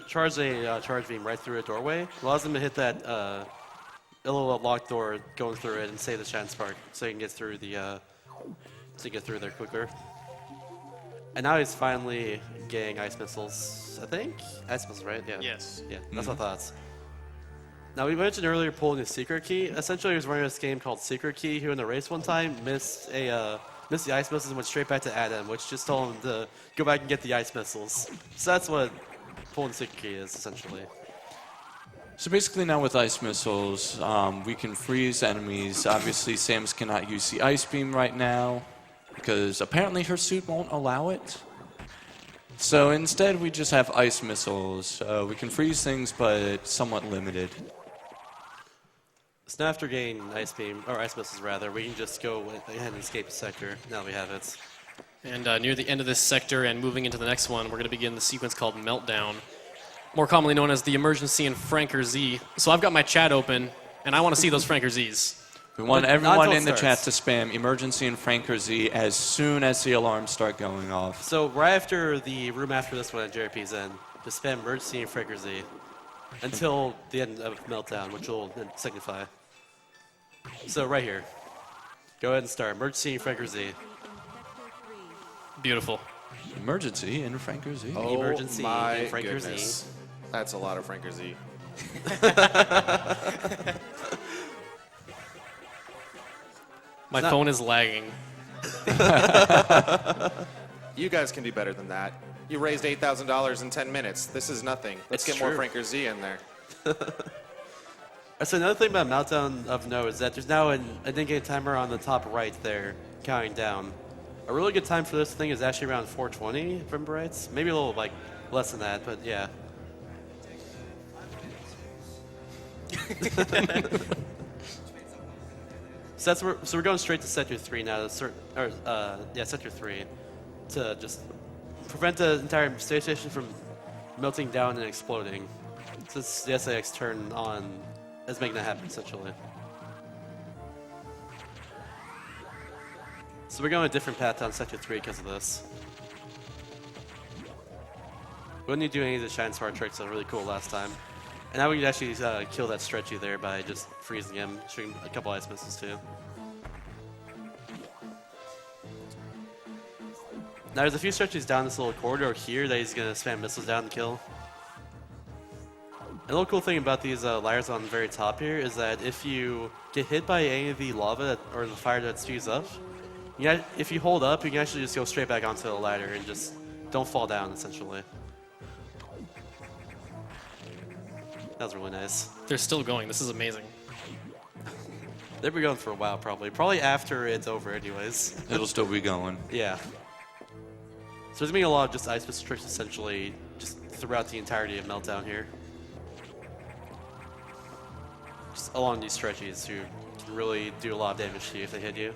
Speaker 9: charged a charge beam right through a doorway. Allows him to hit that little locked door going through it and save the chance spark so he can get through there quicker. And now he's finally getting ice missiles, I think? Ice missiles, right? Yeah.
Speaker 6: Yes.
Speaker 9: Yeah, that's what I thought. Now, we mentioned earlier pulling the secret key. Essentially, he was running this game called Secret Key, who in the race one time missed the ice missiles and went straight back to Adam, which just told him to go back and get the ice missiles. So that's what pulling the secret key is, essentially.
Speaker 7: So basically now with ice missiles, we can freeze enemies. Obviously, Samus cannot use the ice beam right now, because apparently her suit won't allow it. So instead we just have ice missiles. We can freeze things, but it's somewhat limited.
Speaker 9: So now after getting ice beam, or ice missiles rather, we can just go ahead and escape the sector. Now we have it.
Speaker 10: And near the end of this sector and moving into the next one, we're going to begin the sequence called Meltdown, more commonly known as the emergency in Franker Z. So I've got my chat open, and I want to see those Franker Zs.
Speaker 7: We want
Speaker 9: But
Speaker 7: everyone
Speaker 9: not till
Speaker 7: in the
Speaker 9: it
Speaker 7: chat
Speaker 9: starts.
Speaker 7: to spam emergency and Franker Z as soon as the alarms start going off.
Speaker 9: So right after the room after this one at JRP's end, just spam emergency and Franker Z until the end of Meltdown, which will then signify. So right here, go ahead and start emergency and Franker Z.
Speaker 10: Beautiful.
Speaker 7: Emergency in Franker Z.
Speaker 5: Oh
Speaker 9: Emergency
Speaker 5: my
Speaker 9: in Franker
Speaker 5: goodness.
Speaker 9: Z.
Speaker 5: That's a lot of Franker Z.
Speaker 10: My phone is lagging.
Speaker 5: You guys can do better than that. You raised $8,000 in 10 minutes. This is nothing. Let's
Speaker 9: It's
Speaker 5: get more
Speaker 9: true.
Speaker 5: Franker Z in there.
Speaker 9: So another thing about Meltdown of note is that there's now an in-game timer on the top right there, counting down. A really good time for this thing is actually around 4:20, if I remember right. Maybe a little less than that, but yeah. So we're going straight to Sector 3 now. Sector 3, to just prevent the entire space station from melting down and exploding. Since the SAX turn on is making that happen, essentially. So we're going a different path on Sector 3 because of this. We didn't do any of the Shine Spark tricks that were really cool last time. And now we can actually kill that stretchy there by just freezing him, shooting a couple ice missiles too. Now there's a few stretchies down this little corridor here that he's going to spam missiles down to kill. A little cool thing about these ladders on the very top here is that if you get hit by any of the lava or the fire that spews up, if you hold up, you can actually just go straight back onto the ladder and just don't fall down, essentially. That was really nice.
Speaker 10: They're still going. This is amazing.
Speaker 9: They'll be going for a while, probably. Probably after it's over, anyways.
Speaker 7: It'll still be going.
Speaker 9: Yeah. So there's going to be a lot of just ice pistol tricks, essentially, just throughout the entirety of Meltdown here. Just along these stretchies who can really do a lot of damage to you if they hit you.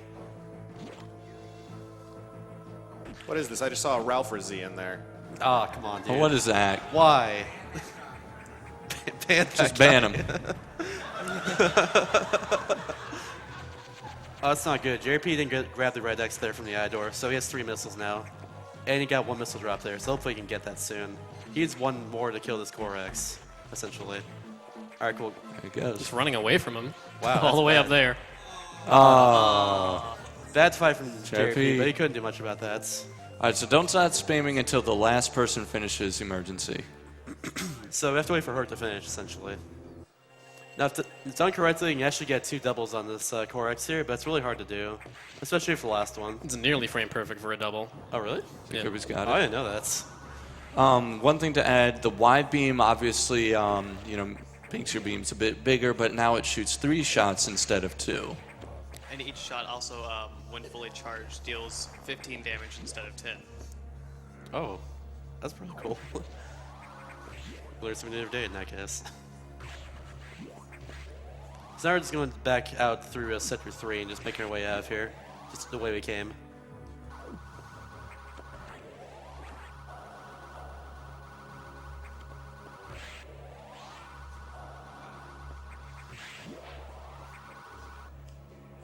Speaker 5: What is this? I just saw a Ralph Z in there.
Speaker 9: Ah, come on, dude.
Speaker 7: Oh, what is that?
Speaker 9: Why? Ban
Speaker 7: Just ban him.
Speaker 9: Oh, that's not good. JRP didn't grab the red X there from the eye door, so he has 3 missiles now. And he got 1 missile drop there, so hopefully he can get that soon. He needs 1 more to kill this core X, essentially. Alright, cool.
Speaker 7: There he goes.
Speaker 10: Just running away from him.
Speaker 9: Wow,
Speaker 10: All the way
Speaker 9: bad.
Speaker 10: up there.
Speaker 7: Oh.
Speaker 9: Bad fight from JRP,
Speaker 7: JRP.
Speaker 9: but he couldn't do much about that.
Speaker 7: Alright, so don't start spamming until the last person finishes emergency.
Speaker 9: So we have to wait for Herc to finish, essentially. Now, if it's done correctly, you can actually get 2 doubles on this core X here, but it's really hard to do, especially for the last one.
Speaker 10: It's nearly frame perfect for a double.
Speaker 9: Oh, really?
Speaker 10: Yeah.
Speaker 7: Kirby's got
Speaker 9: Oh, I
Speaker 7: it.
Speaker 9: didn't know that.
Speaker 7: One thing to add, the wide beam obviously, makes your beams a bit bigger, but now it shoots 3 shots instead of 2.
Speaker 6: And each shot also, when fully charged, deals 15 damage instead of 10.
Speaker 9: Oh, that's pretty cool. Learn something every day in that case. So now we're just going back out through Sector 3 and just making our way out of here. Just the way we came.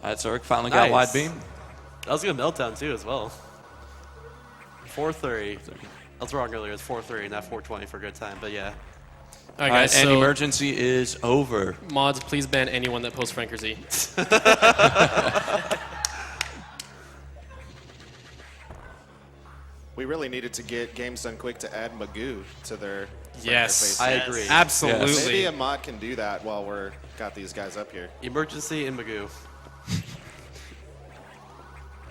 Speaker 7: Alright, so Rick finally got wide beam.
Speaker 9: That was going to Meltdown too as well. 430. I was wrong earlier. It's 430, not 420 for a good time, but yeah.
Speaker 10: All right,
Speaker 7: Alright,
Speaker 10: guys.
Speaker 7: and
Speaker 10: So
Speaker 7: emergency is over.
Speaker 10: mods, please ban anyone that posts Franker Z.
Speaker 5: We really needed to get Games Done Quick to add Magoo to their
Speaker 10: Yes,
Speaker 9: I
Speaker 5: interface.
Speaker 9: agree.
Speaker 10: absolutely.
Speaker 5: Maybe a mod can do that while we're got these guys up here.
Speaker 9: Emergency in Magoo.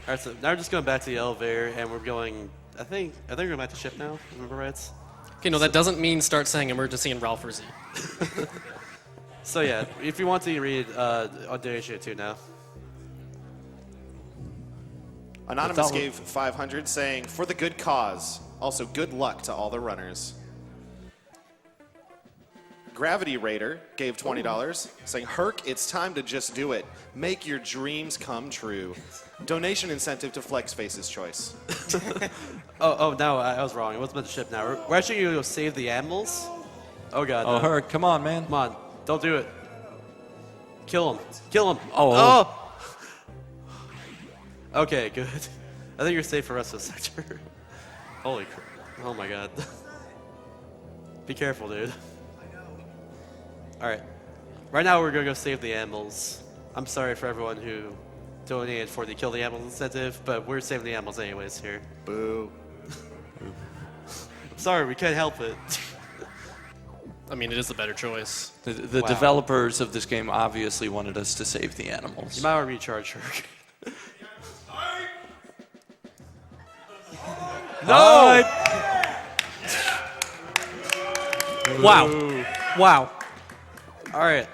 Speaker 9: Alright, so now we're just going back to the elevator, and we're going. I think we're going back to ship now. Remember right?
Speaker 10: Okay, no, that doesn't mean start saying emergency in Ralph or Z.
Speaker 9: So yeah, if you want to read Audacia too now.
Speaker 5: Anonymous gave 500 saying, for the good cause. Also, good luck to all the runners. Gravity Raider gave $20 saying, Herc, it's time to just do it. Make your dreams come true. Donation incentive to Flex Face's choice.
Speaker 9: Oh no, I was wrong. It wasn't meant to ship now. We're actually going to go save the animals. Oh god.
Speaker 7: Oh,
Speaker 9: no.
Speaker 7: Herc, come on, man.
Speaker 9: Come on, don't do it. Kill him. Kill him.
Speaker 7: Oh.
Speaker 9: Okay, good. I think you're safe for the rest of the sector. Holy crap. Oh my god. Be careful, dude. Alright. Right now we're going to go save the animals. I'm sorry for everyone who donated for the Kill the Animals incentive, but we're saving the animals anyways here.
Speaker 5: Boo.
Speaker 9: I'm sorry, we can't help it.
Speaker 10: I mean, it is the better choice.
Speaker 7: The
Speaker 9: Wow.
Speaker 7: developers of this game obviously wanted us to save the animals.
Speaker 9: You might want to recharge her.
Speaker 7: No!
Speaker 10: Wow. Wow.
Speaker 9: Alright.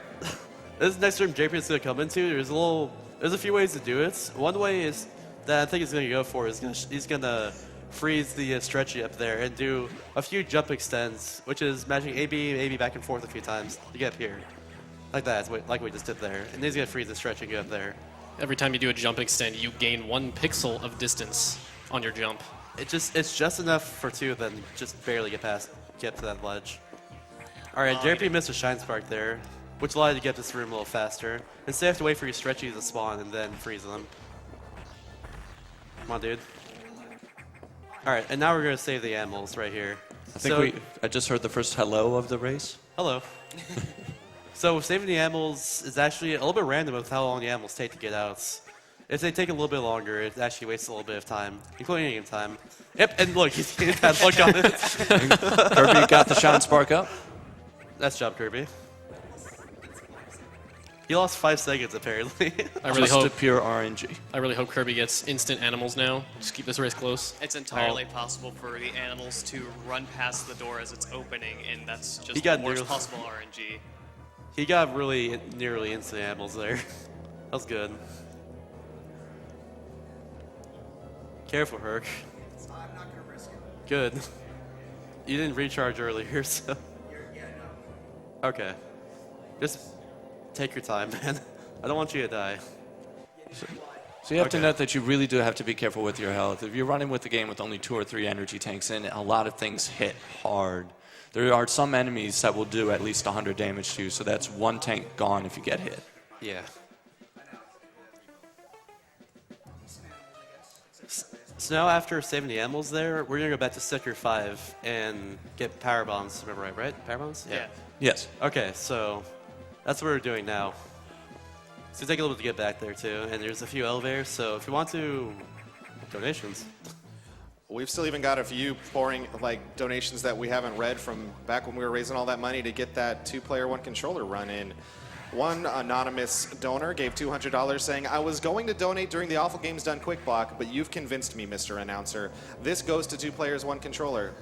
Speaker 9: This next room JP is going to come into, there's a few ways to do it. One way is that I think he's going to go for is he's going to freeze the stretchy up there and do a few jump extends, which is matching AB back and forth a few times to get up here. Like that, like we just did there. And then he's going to freeze the stretchy and go up there.
Speaker 10: Every time you do a jump extend, you gain 1 pixel of distance on your jump.
Speaker 9: It's just enough for 2, then just barely get to that ledge. Alright, JP missed a Shine Spark there, which allowed you to get this room a little faster. Instead, you have to wait for your stretchies to spawn and then freeze them. Come on, dude. All right, and now we're going to save the animals right here.
Speaker 7: I think I just heard the first hello of the race.
Speaker 9: Hello. So saving the animals is actually a little bit random with how long the animals take to get out. If they take a little bit longer, it actually wastes a little bit of time, including game time. Yep, and look, he's getting that look on it.
Speaker 7: Kirby got the shine spark up.
Speaker 9: Nice job, Kirby. He lost 5 seconds, apparently.
Speaker 10: I really
Speaker 7: Just
Speaker 10: hope
Speaker 7: a pure RNG.
Speaker 10: I really hope Kirby gets instant animals now. Just keep this race close.
Speaker 6: It's entirely possible for the animals to run past the door as it's opening, and that's
Speaker 9: He
Speaker 6: just
Speaker 9: got
Speaker 6: the worst
Speaker 9: nearly-
Speaker 6: possible RNG.
Speaker 9: He got really nearly into the animals there. That was good. Careful, Herc.
Speaker 8: I'm not gonna risk it.
Speaker 9: Good. You didn't recharge earlier, so. Okay. Just take your time, man. I don't want you to die.
Speaker 7: So you have to
Speaker 9: Okay.
Speaker 7: note that you really do have to be careful with your health. If you're running with the game with only 2 or 3 energy tanks in, a lot of things hit hard. There are some enemies that will do at least 100 damage to you, so that's 1 tank gone if you get hit.
Speaker 9: Yeah. So now after saving the animals there, we're gonna go back to sector 5 and get power bombs. Remember right? Power bombs?
Speaker 6: Yeah.
Speaker 7: Yes.
Speaker 9: Okay, so that's what we're doing now. So take a little bit to get back there too, and there's a few elevators. So if you want to, donations.
Speaker 5: We've still even got a few pouring like donations that we haven't read from back when we were raising all that money to get that 2-player 1 controller run in. One anonymous donor gave $200 saying, I was going to donate during the Awful Games Done Quick Block, but you've convinced me, Mr. Announcer. This goes to 2 players, 1 controller.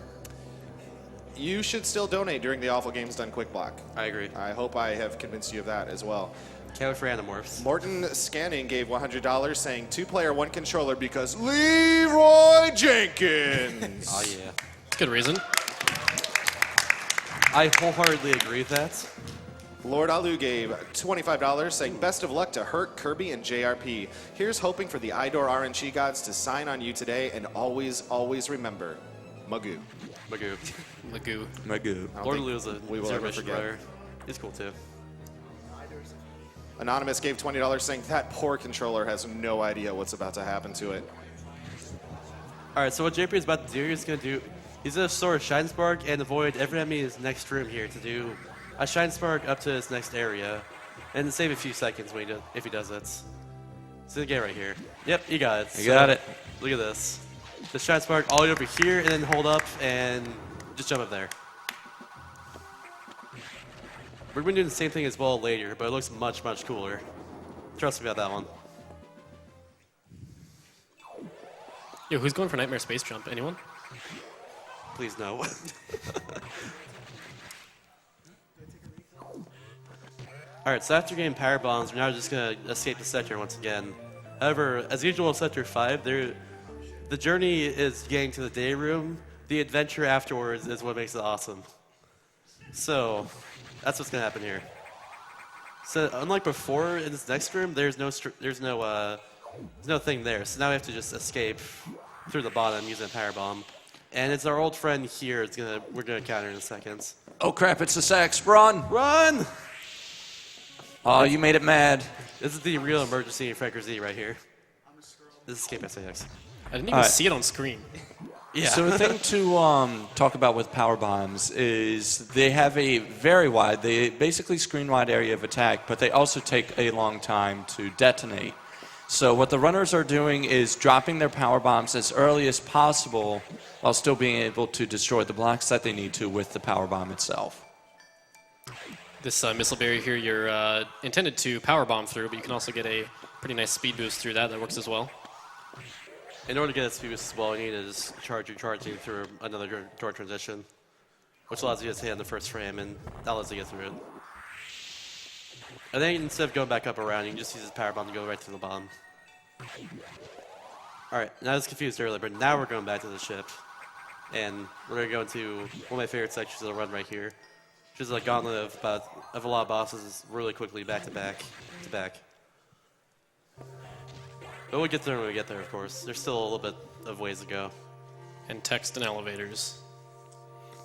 Speaker 5: You should still donate during the Awful Games Done Quick Block.
Speaker 9: I agree.
Speaker 5: I hope I have convinced you of that as well.
Speaker 9: Can't wait for Animorphs.
Speaker 5: Morton Scanning gave $100 saying 2-player 1 controller because Leroy Jenkins.
Speaker 9: Oh yeah.
Speaker 10: Good reason.
Speaker 9: I wholeheartedly agree with that.
Speaker 5: Lord Alu gave $25 saying best of luck to Herc, Kirby, and JRP. Here's hoping for the Idor RNG gods to sign on you today and always, always remember, Magoo.
Speaker 9: Magoo.
Speaker 10: Magoo.
Speaker 7: Magoo.
Speaker 5: I don't
Speaker 9: Lord
Speaker 5: think
Speaker 9: Alu is a
Speaker 5: we will
Speaker 9: zero
Speaker 5: ever
Speaker 9: mission
Speaker 5: forget.
Speaker 9: runner. He's cool too.
Speaker 5: Anonymous gave $20 saying that poor controller has no idea what's about to happen to it.
Speaker 9: All right, so what JP is about to do, he's going to store a Shine Spark and avoid every enemy in his next room here to do a Shine Spark up to his next area, and save a few seconds when if he does it. So get right here. Yep, you got it.
Speaker 7: You got it.
Speaker 9: Look at this. The Shine Spark all the way over here, and then hold up and just jump up there. We're going to do the same thing as well later, but it looks much, much cooler. Trust me about that one.
Speaker 10: Yo, who's going for Nightmare Space Jump? Anyone?
Speaker 9: Please no. Alright, so after getting power bombs, we're now just going to escape the sector once again. However, as usual in Sector 5, the journey is getting to the day room. The adventure afterwards is what makes it awesome. So, that's what's going to happen here. So, unlike before, in this next room, there's no thing there. So now we have to just escape through the bottom using a power bomb. And it's our old friend here. We're gonna counter in a second.
Speaker 7: Oh crap, it's the sex. Run!
Speaker 9: Run!
Speaker 7: Oh, you made it mad.
Speaker 9: This is the real emergency in Franker Z right here. This is Escape SAX.
Speaker 10: I didn't even see it on screen.
Speaker 9: Yeah.
Speaker 7: So the thing to talk about with power bombs is they have a very wide, they basically screen-wide area of attack, but they also take a long time to detonate. So what the runners are doing is dropping their power bombs as early as possible while still being able to destroy the blocks that they need to with the power bomb itself.
Speaker 10: This missile barrier here, you're intended to power bomb through, but you can also get a pretty nice speed boost through that. That works as well.
Speaker 9: In order to get a speed boost as well, you need to just charge your charging through another door transition, which allows you to hit on the first frame, and that lets you get through it. And then instead of going back up around, you can just use this power bomb to go right to the bottom. Alright, now I was confused earlier, but now we're going back to the ship. And we're going to go into one of my favorite sections of the run right here, which is a gauntlet of a lot of bosses really quickly, back to back to back. But we'll get there when we get there, of course. There's still a little bit of ways to go.
Speaker 10: And text and elevators.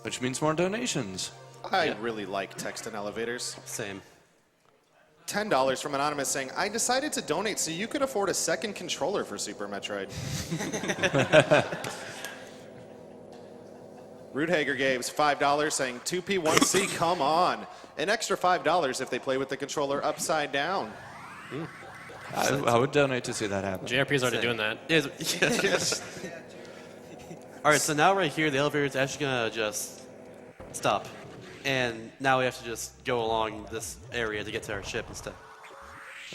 Speaker 7: Which means more donations.
Speaker 5: I really like text and elevators.
Speaker 9: Same.
Speaker 5: $10 from Anonymous saying, I decided to donate so you could afford a second controller for Super Metroid. Rudhager gave $5 saying, 2P1C, come on. An extra $5 if they play with the controller upside down.
Speaker 7: I would donate to see that happen.
Speaker 10: JRP's already doing that.
Speaker 9: Yes. All right, so now right here, the elevator is actually going to just stop. And now we have to just go along this area to get to our ship instead.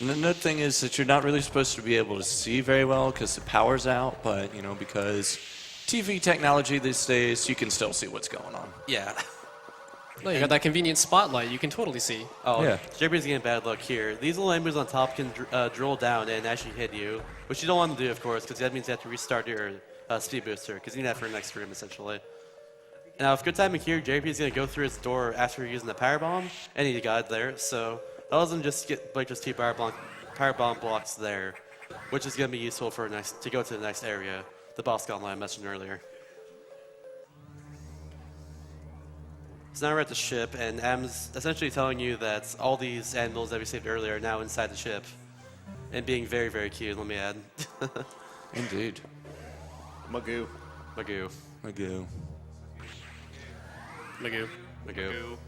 Speaker 7: And the another thing is that you're not really supposed to be able to see very well because the power's out, but, you know, because TV technology these days, you can still see what's going on.
Speaker 9: Yeah.
Speaker 10: No, you got that convenient spotlight. You can totally see.
Speaker 9: Oh,
Speaker 7: Yeah.
Speaker 9: JRP's getting bad luck here. These little embers on top can drill down and actually hit you, which you don't want to do, of course, because that means you have to restart your speed booster, because you need that for next room, essentially. Now, if good timing here, JP is going to go through his door after using the power bomb, and he got there, so that doesn't just get like just two power bomb blocks there, which is going to be useful for to go to the next area, the boss gauntlet I mentioned earlier. So now we're at the ship, and Adam's essentially telling you that all these animals that we saved earlier are now inside the ship, and being very, very cute, let me add.
Speaker 7: Indeed.
Speaker 5: Magoo.
Speaker 9: Magoo.
Speaker 7: Magoo.
Speaker 10: Magoo.
Speaker 9: Magoo.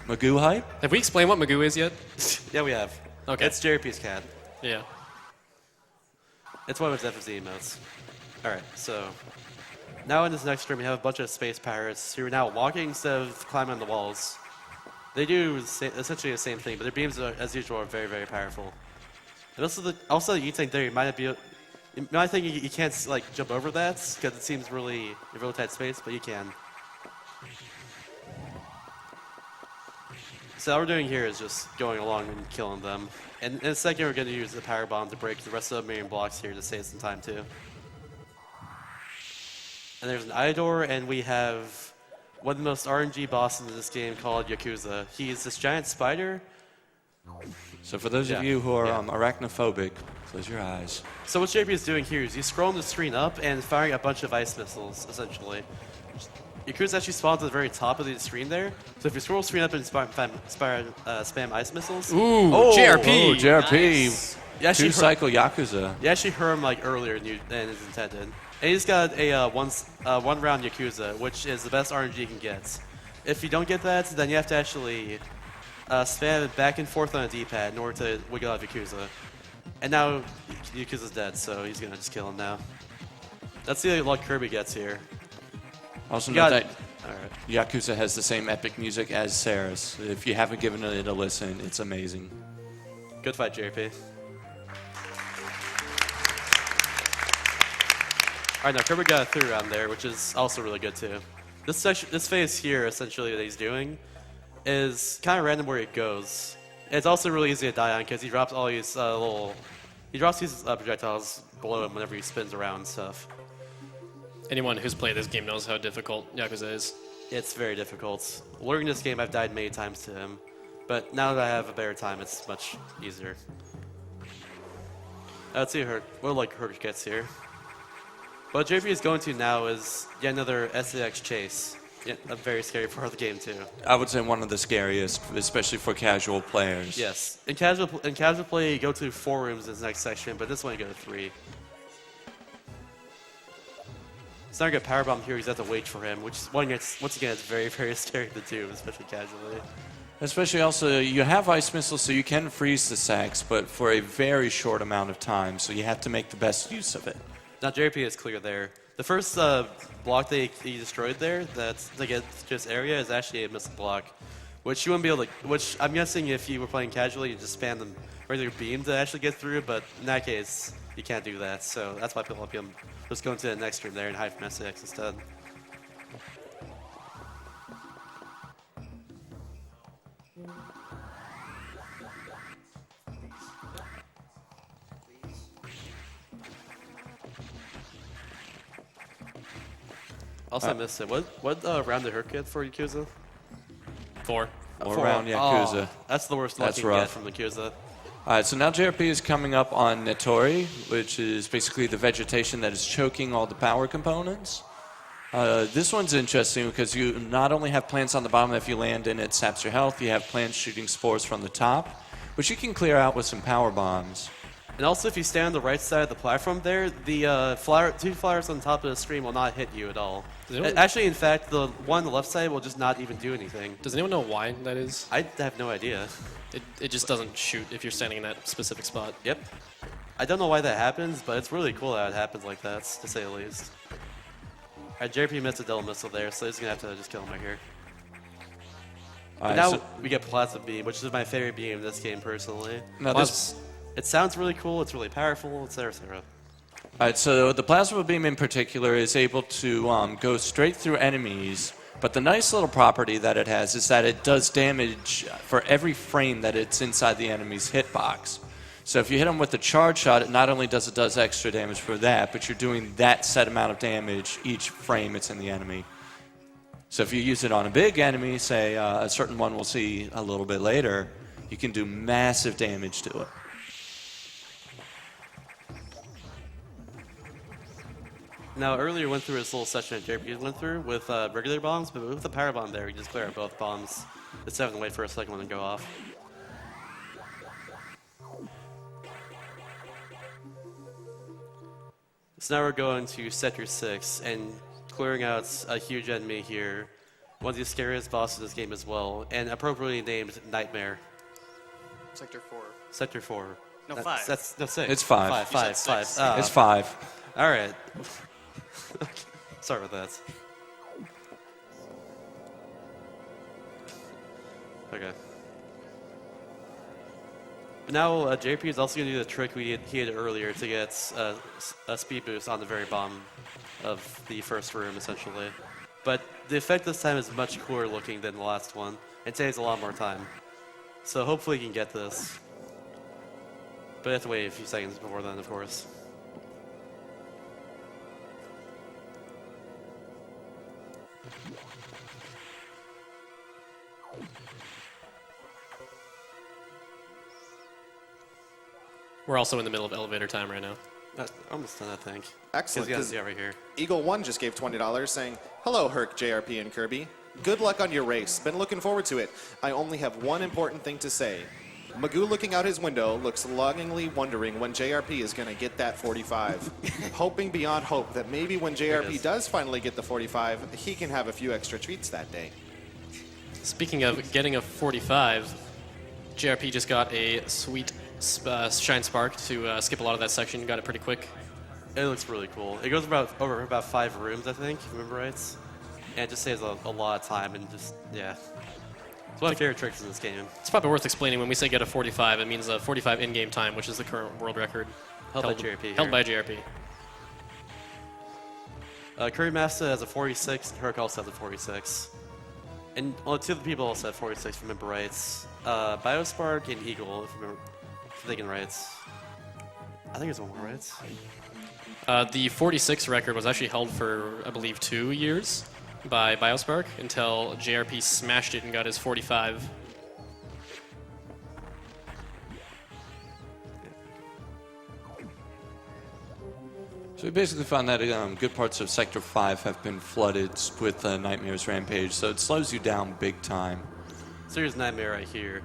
Speaker 7: Magoo hype?
Speaker 10: Have we explained what Magoo is yet?
Speaker 9: Yeah, we have.
Speaker 10: Okay.
Speaker 9: It's JRP's cat.
Speaker 10: Yeah.
Speaker 9: It's one of his FFZ emotes. Alright, so now in this next room, we have a bunch of space pirates who are now walking instead of climbing on the walls. They do essentially the same thing, but their beams, as usual, are very, very powerful. And also the E-Tank there, you might think you can't like jump over that because it seems really tight space, but you can. So all we're doing here is just going along and killing them. And in a second, we're going to use the power bomb to break the rest of the main blocks here to save some time too. And there's an Idor, and we have one of the most RNG bosses in this game called Yakuza. He's this giant spider.
Speaker 7: So for those of you who are arachnophobic, close your eyes.
Speaker 9: So what JP is doing here is he's scrolling the screen up and firing a bunch of ice missiles, essentially. Yakuza actually spawns at the very top of the screen there. So if you scroll the screen up and spam ice missiles...
Speaker 10: Ooh, JRP!
Speaker 7: Oh, JRP.
Speaker 10: Nice.
Speaker 7: Two-cycle Yakuza.
Speaker 9: You actually heard him like earlier than is intended. And he's got a one-round Yakuza, which is the best RNG you can get. If you don't get that, then you have to actually spam it back and forth on a D-pad in order to wiggle out Yakuza. And now Yakuza's dead, so he's gonna just kill him now. That's the luck Kirby gets here.
Speaker 7: Also
Speaker 9: You
Speaker 7: note
Speaker 9: got-
Speaker 7: that
Speaker 9: Alright.
Speaker 7: Yakuza has the same epic music as Saris. If you haven't given it a listen, it's amazing.
Speaker 9: Good fight, JP. Alright, now Kirby got a 3 round there, which is also really good too. This phase here, essentially, that he's doing, is kind of random where it goes. It's also really easy to die on because he drops all these projectiles below him whenever he spins around and stuff.
Speaker 10: Anyone who's played this game knows how difficult Yakuza is.
Speaker 9: It's very difficult. Learning this game, I've died many times to him, but now that I have a better time, it's much easier. Let's see what Herc gets here. What JP is going to now is yet another SAX chase. Yeah, a very scary part of the game too.
Speaker 7: I would say one of the scariest, especially for casual players.
Speaker 9: Yes. In casual play, you go to 4 rooms in this next section, but this one you go to 3. It's not gonna get powerbomb here, you have to wait for him, which is once again, it's very, very scary to do, especially casually.
Speaker 7: Especially also, you have ice missiles, so you can freeze the sacks, but for a very short amount of time, so you have to make the best use of it.
Speaker 9: Now JP is clear there. The first block that he destroyed there, that's to get to this area, is actually a missile block, which you wouldn't be able to. Which I'm guessing if you were playing casually, you just spam them regular beam to actually get through. But in that case, you can't do that. So that's why people just go into the next room there and hide from SX instead. Also, I missed it. What round did Herc get for Yakuza?
Speaker 10: 4.
Speaker 7: Or around Yakuza.
Speaker 9: Oh, that's the worst luck
Speaker 7: That's
Speaker 9: you can get
Speaker 7: rough.
Speaker 9: from Yakuza.
Speaker 7: Alright, so now JRP is coming up on Netori, which is basically the vegetation that is choking all the power components. This one's interesting because you not only have plants on the bottom that if you land in it saps your health, you have plants shooting spores from the top, which you can clear out with some power bombs.
Speaker 9: And also, if you stand on the right side of the platform there, the two flowers on top of the screen will not hit you at all. Actually, in fact, the one on the left side will just not even do anything.
Speaker 10: Does anyone know why that is?
Speaker 9: I have no idea.
Speaker 10: It just doesn't shoot if you're standing in that specific spot.
Speaker 9: Yep. I don't know why that happens, but it's really cool that it happens like that, to say the least. Alright, JRP missed a double missile there, so he's going to have to just kill him right here. But now we get Plasma Beam, which is my favorite beam in this game, personally.
Speaker 7: Now
Speaker 9: It sounds really cool, it's really powerful, etc., etc.
Speaker 7: Alright, so the plasma beam in particular is able to go straight through enemies, but the nice little property that it has is that it does damage for every frame that it's inside the enemy's hitbox. So if you hit them with a charge shot, it not only does extra damage for that, but you're doing that set amount of damage each frame it's in the enemy. So if you use it on a big enemy, say a certain one we'll see a little bit later, you can do massive damage to it.
Speaker 9: Now, earlier went through this little section that JRP went through with regular bombs, but with the power bomb there, you just clear out both bombs instead of having to wait for a second one to go off. So now we're going to Sector 6 and clearing out a huge enemy here. One of the scariest bosses of this game as well, and appropriately named Nightmare.
Speaker 6: Sector 4.
Speaker 9: Sector 4.
Speaker 6: No, 5.
Speaker 9: That's no, 6.
Speaker 7: It's 5.
Speaker 9: Five.
Speaker 7: It's 5.
Speaker 9: All right. Sorry about that. Okay. But now JP is also going to do the trick he did earlier to get a speed boost on the very bottom of the first room, essentially. But the effect this time is much cooler looking than the last one. It saves a lot more time. So hopefully you can get this. But you have to wait a few seconds before then, of course.
Speaker 10: We're also in the middle of elevator time right now.
Speaker 9: Almost done, I think.
Speaker 5: Excellent.
Speaker 9: You guys see right here.
Speaker 5: Eagle1 just gave $20 saying, "Hello, Herc, JRP, and Kirby. Good luck on your race. Been looking forward to it. I only have one important thing to say. Magoo looking out his window looks longingly wondering when JRP is going to get that 45. Hoping beyond hope that maybe when JRP does finally get the 45, he can have a few extra treats that day."
Speaker 10: Speaking of getting a 45, JRP just got a sweet Shine Spark to skip a lot of that section. Got it pretty quick.
Speaker 9: It looks really cool. It goes over about 5 rooms, I think, if I remember right. And it just saves a lot of time and just, yeah. It's one of my favorite tricks in this game.
Speaker 10: It's probably worth explaining. When we say get a 45, it means a 45 in-game time, which is the current world record.
Speaker 9: Held by JRP.
Speaker 10: Held by JRP.
Speaker 9: Kirbymastah has a 46, and Hercules has a 46. And well, 2 of the people also have 46, if I remember right. Biospark and Eagle, if I'm thinking right. I think there's one more, right?
Speaker 10: The 46 record was actually held for, I believe, 2 years by Biospark until JRP smashed it and got his 45.
Speaker 7: So we basically found that good parts of Sector 5 have been flooded with Nightmare's Rampage, so it slows you down big time.
Speaker 9: So here's Nightmare right here.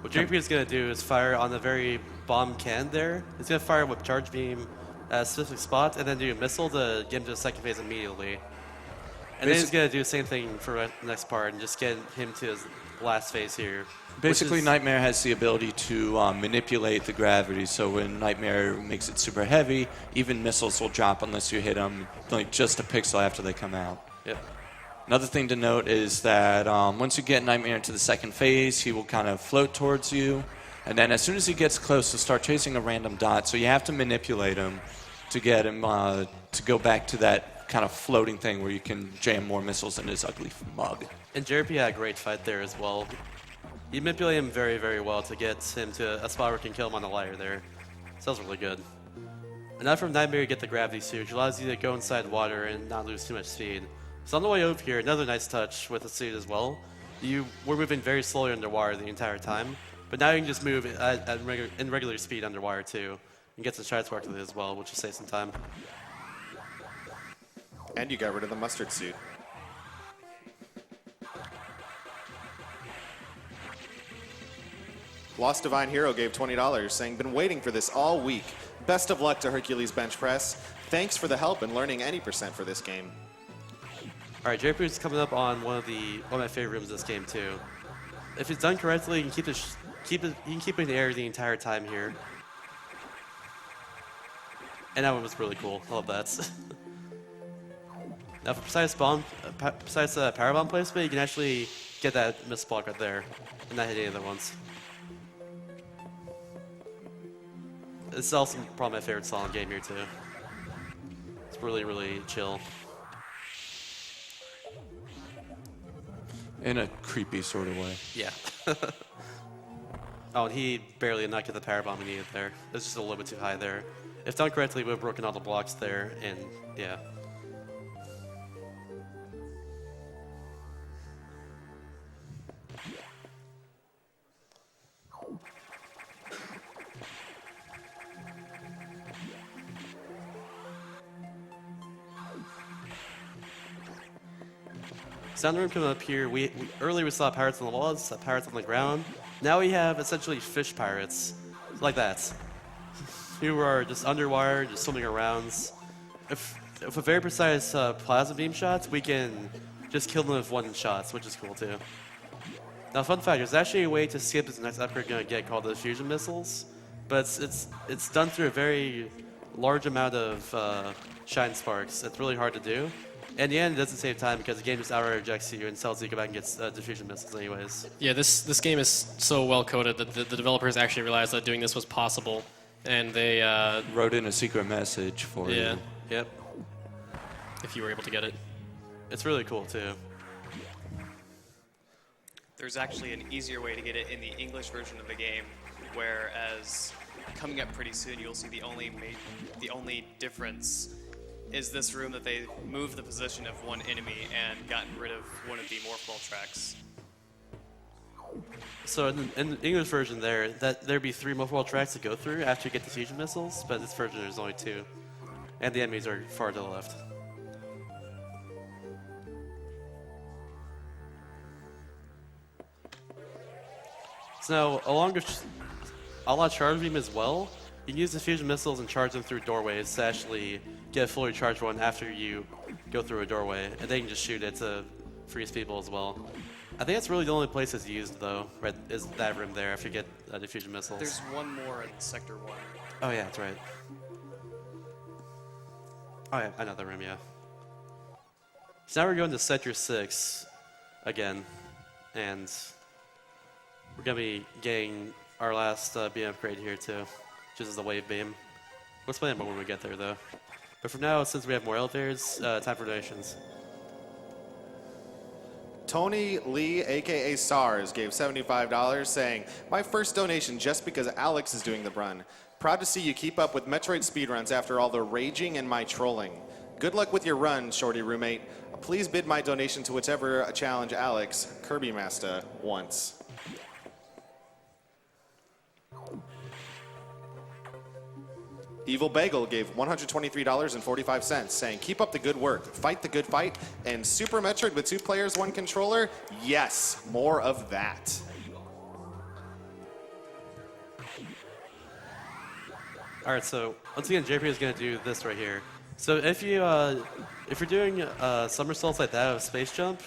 Speaker 9: What JP is going to do is fire on the very bomb can there. He's going to fire with Charge Beam at a specific spot and then do a missile to get him to the second phase immediately. And then he's going to do the same thing for the next part and just get him to his last phase here.
Speaker 7: Basically, Nightmare has the ability to manipulate the gravity, so when Nightmare makes it super heavy, even missiles will drop unless you hit them like just a pixel after they come out.
Speaker 9: Yep.
Speaker 7: Another thing to note is that once you get Nightmare into the second phase, he will kind of float towards you, and then as soon as he gets close, he'll start chasing a random dot, so you have to manipulate him to get him to go back to that kind of floating thing where you can jam more missiles in his ugly mug.
Speaker 9: And JRP had a great fight there as well. You manipulate him very, very well to get him to a spot where you can kill him on the ladder there. So that was really good. And now from Nightmare you get the gravity suit, which allows you to go inside water and not lose too much speed. So on the way over here, another nice touch with the suit as well. You were moving very slowly underwater the entire time, but now you can just move in regular speed underwater too, and get some Shine Spark with it as well, which will save some time.
Speaker 5: And you got rid of the mustard suit. Lost Divine Hero gave $20, saying, been waiting for this all week. Best of luck to Hercules Bench Press. Thanks for the help in learning any percent for this game.
Speaker 9: All right, JP's coming up on one of my favorite rooms in this game too. If it's done correctly, you can keep it in the air the entire time here. And that one was really cool. I love that. Now, for precise power bomb placement, you can actually get that missile block right there, and not hit any of the other ones. This is also probably my favorite song game here too. It's really, really chill.
Speaker 7: In a creepy sort of way.
Speaker 9: Yeah. Oh, and he barely did not get the power bomb he needed there. It was just a little bit too high there. If done correctly, we would have broken all the blocks there, and yeah. Sound room coming up here. Earlier we saw pirates on the walls, pirates on the ground. Now we have essentially fish pirates, like that, who are just underwater, just swimming around. If with very precise plasma beam shots, we can just kill them with one shot, which is cool too. Now, fun fact: there's actually a way to skip this next upgrade we're gonna get called the fusion missiles, but it's done through a very large amount of shine sparks. It's really hard to do. In the end, it doesn't save time because the game just outright rejects you and tells you to go back and get diffusion missiles anyways.
Speaker 10: Yeah, this game is so well coded that the developers actually realized that doing this was possible, and they
Speaker 7: Wrote in a secret message for
Speaker 10: yeah,
Speaker 7: you.
Speaker 9: Yep.
Speaker 10: if you were able to get it.
Speaker 9: It's really cool too.
Speaker 6: There's actually an easier way to get it in the English version of the game, whereas coming up pretty soon, you'll see the only difference is this room that they moved the position of one enemy and gotten rid of one of the morph ball tracks.
Speaker 9: So in the English version there'd be 3 morph ball tracks to go through after you get the fusion missiles, but this version there's only 2. And the enemies are far to the left. So now, along with a lot of charge beam as well, you can use the fusion missiles and charge them through doorways to actually get a fully charged one after you go through a doorway, and then you can just shoot it to freeze people as well. I think that's really the only place it's used, though, right, is that room there after you get diffusion missiles.
Speaker 6: There's one more in Sector 1.
Speaker 9: Oh yeah, that's right. Oh yeah, I know that room, yeah. So now we're going to Sector 6 again, and we're going to be getting our last beam upgrade here too, which is the wave beam. We'll explain more when we get there though. But for now, since we have more elevators, time for donations.
Speaker 5: Tony Lee, aka SARS, gave $75, saying, my first donation just because Alex is doing the run. Proud to see you keep up with Metroid speedruns after all the raging and my trolling. Good luck with your run, shorty roommate. Please bid my donation to whichever challenge Alex, Kirbymastah, wants. Evil Bagel gave $123.45, saying, keep up the good work, fight the good fight, and Super Metroid with 2 players, 1 controller? Yes, more of that.
Speaker 9: All right, so once again, JP is going to do this right here. So if you're doing somersaults like that with space jump,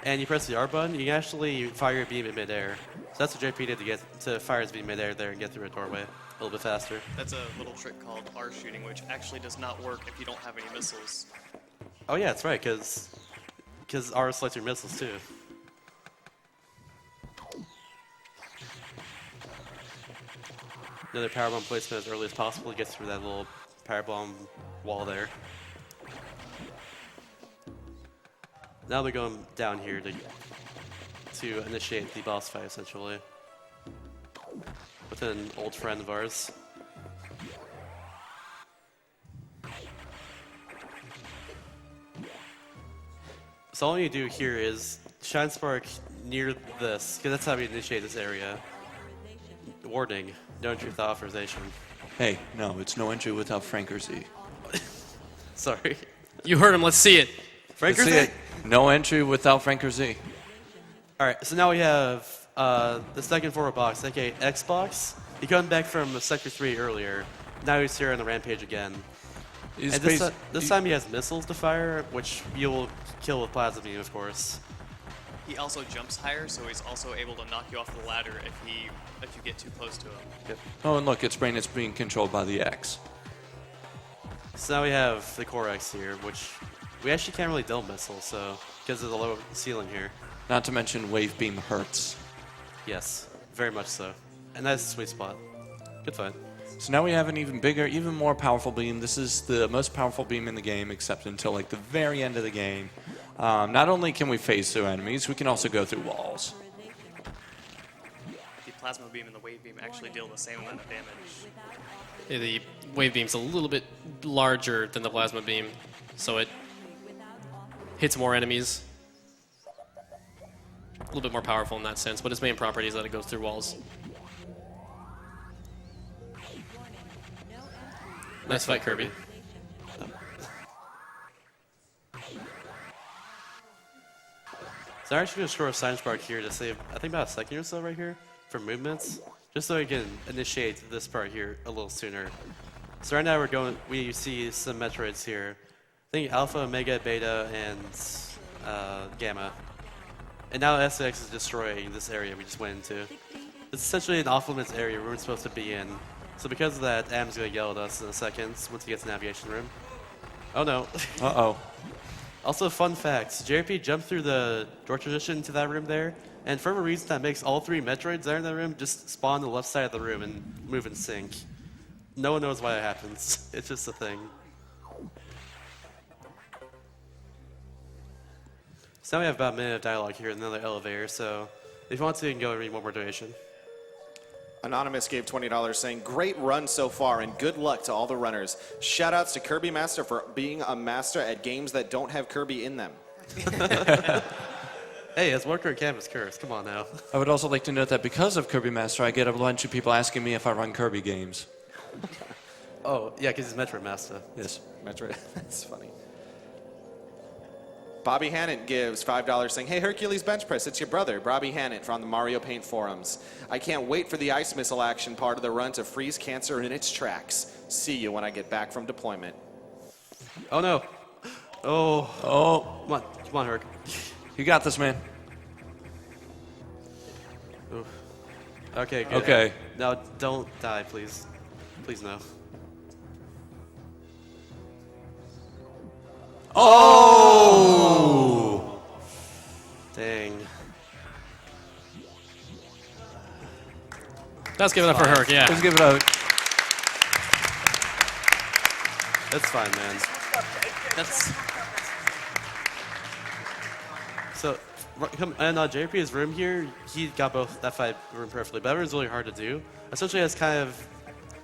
Speaker 9: and you press the R button, you can actually fire your beam in midair. So that's what JP did to fire his beam midair there and get through a doorway a little bit faster.
Speaker 6: That's a little trick called R shooting, which actually does not work if you don't have any missiles.
Speaker 9: Oh yeah, that's right, because R selects your missiles too. Another power bomb placement as early as possible to get through that little power bomb wall there. Now we're going down here to initiate the boss fight essentially with an old friend of ours. So all you do here is shine spark near this, because that's how we initiate this area. Warning, no entry without authorization.
Speaker 7: Hey, no, it's no entry without Frank or Z.
Speaker 9: Sorry.
Speaker 10: You heard him. Let's see it.
Speaker 9: Franker
Speaker 7: Let's see
Speaker 9: Z.
Speaker 7: it. No entry without Franker Z.
Speaker 9: All right, so now we have the second forward box, aka Xbox. He came back from Sector 3 earlier. Now he's here on the rampage again.
Speaker 7: He's
Speaker 9: And this time he has missiles to fire, which you'll kill with plasma beam, of course.
Speaker 6: He also jumps higher, so he's also able to knock you off the ladder if you get too close to him.
Speaker 7: Oh, and look, its brain is being controlled by the X.
Speaker 9: So now we have the Core X here, which we actually can't really deal missiles, so because of the low ceiling here.
Speaker 7: Not to mention wave beam hurts.
Speaker 9: Yes, very much so. And that's a sweet spot. Good fight.
Speaker 7: So now we have an even bigger, even more powerful beam. This is the most powerful beam in the game, except until like the very end of the game. Not only can we phase through enemies, we can also go through walls.
Speaker 6: The plasma beam and the wave beam actually deal the same amount of damage.
Speaker 10: Yeah, the wave beam's a little bit larger than the plasma beam, so it hits more enemies. A little bit more powerful in that sense, but its main property is that it goes through walls. Nice fight, Kirby.
Speaker 9: So I'm actually going to score a Science Spark here to save, I think, about a second or so right here for movements, just so I can initiate this part here a little sooner. So right now we see some Metroids here. I think Alpha, Omega, Beta, and Gamma. And now SX is destroying this area we just went into. It's essentially an off-limits area we weren't supposed to be in. So because of that, Adam's going to yell at us in a second once he gets to the navigation room. Oh no.
Speaker 7: Uh-oh.
Speaker 9: Also, fun fact, JRP jumped through the door transition to that room there, and for a reason that makes all three Metroids there in that room just spawn on the left side of the room and move in sync. No one knows why it happens. It's just a thing. So now we have about a minute of dialogue here in another elevator, so if you want to, you can go and read one more donation.
Speaker 5: Anonymous gave $20 saying, great run so far and good luck to all the runners. Shoutouts to Kirbymastah for being a master at games that don't have Kirby in them.
Speaker 9: Hey, it's worker and canvas curse. Come on now.
Speaker 7: I would also like to note that because of Kirbymastah, I get a bunch of people asking me if I run Kirby games.
Speaker 9: Oh, yeah, because it's Metroid Master.
Speaker 7: Yes.
Speaker 5: Metroid, that's funny. Bobby Hannett gives $5 saying, hey, HerculesBenchpress, it's your brother, Bobby Hannett from the Mario Paint forums. I can't wait for the ice missile action part of the run to freeze cancer in its tracks. See you when I get back from deployment.
Speaker 9: Oh, no. Oh.
Speaker 7: Oh.
Speaker 9: Come on, Herc.
Speaker 7: You got this, man.
Speaker 9: Oof. Okay, good.
Speaker 7: Okay.
Speaker 9: No, don't die, please. Please, no.
Speaker 7: Oh!
Speaker 9: Dang.
Speaker 10: Let's give it up for Herc, yeah.
Speaker 7: Let's give it up.
Speaker 9: That's fine, man.
Speaker 6: That's
Speaker 9: So, and JP's room here, he got both that fight room perfectly, but that room's really hard to do. Essentially, that's kind of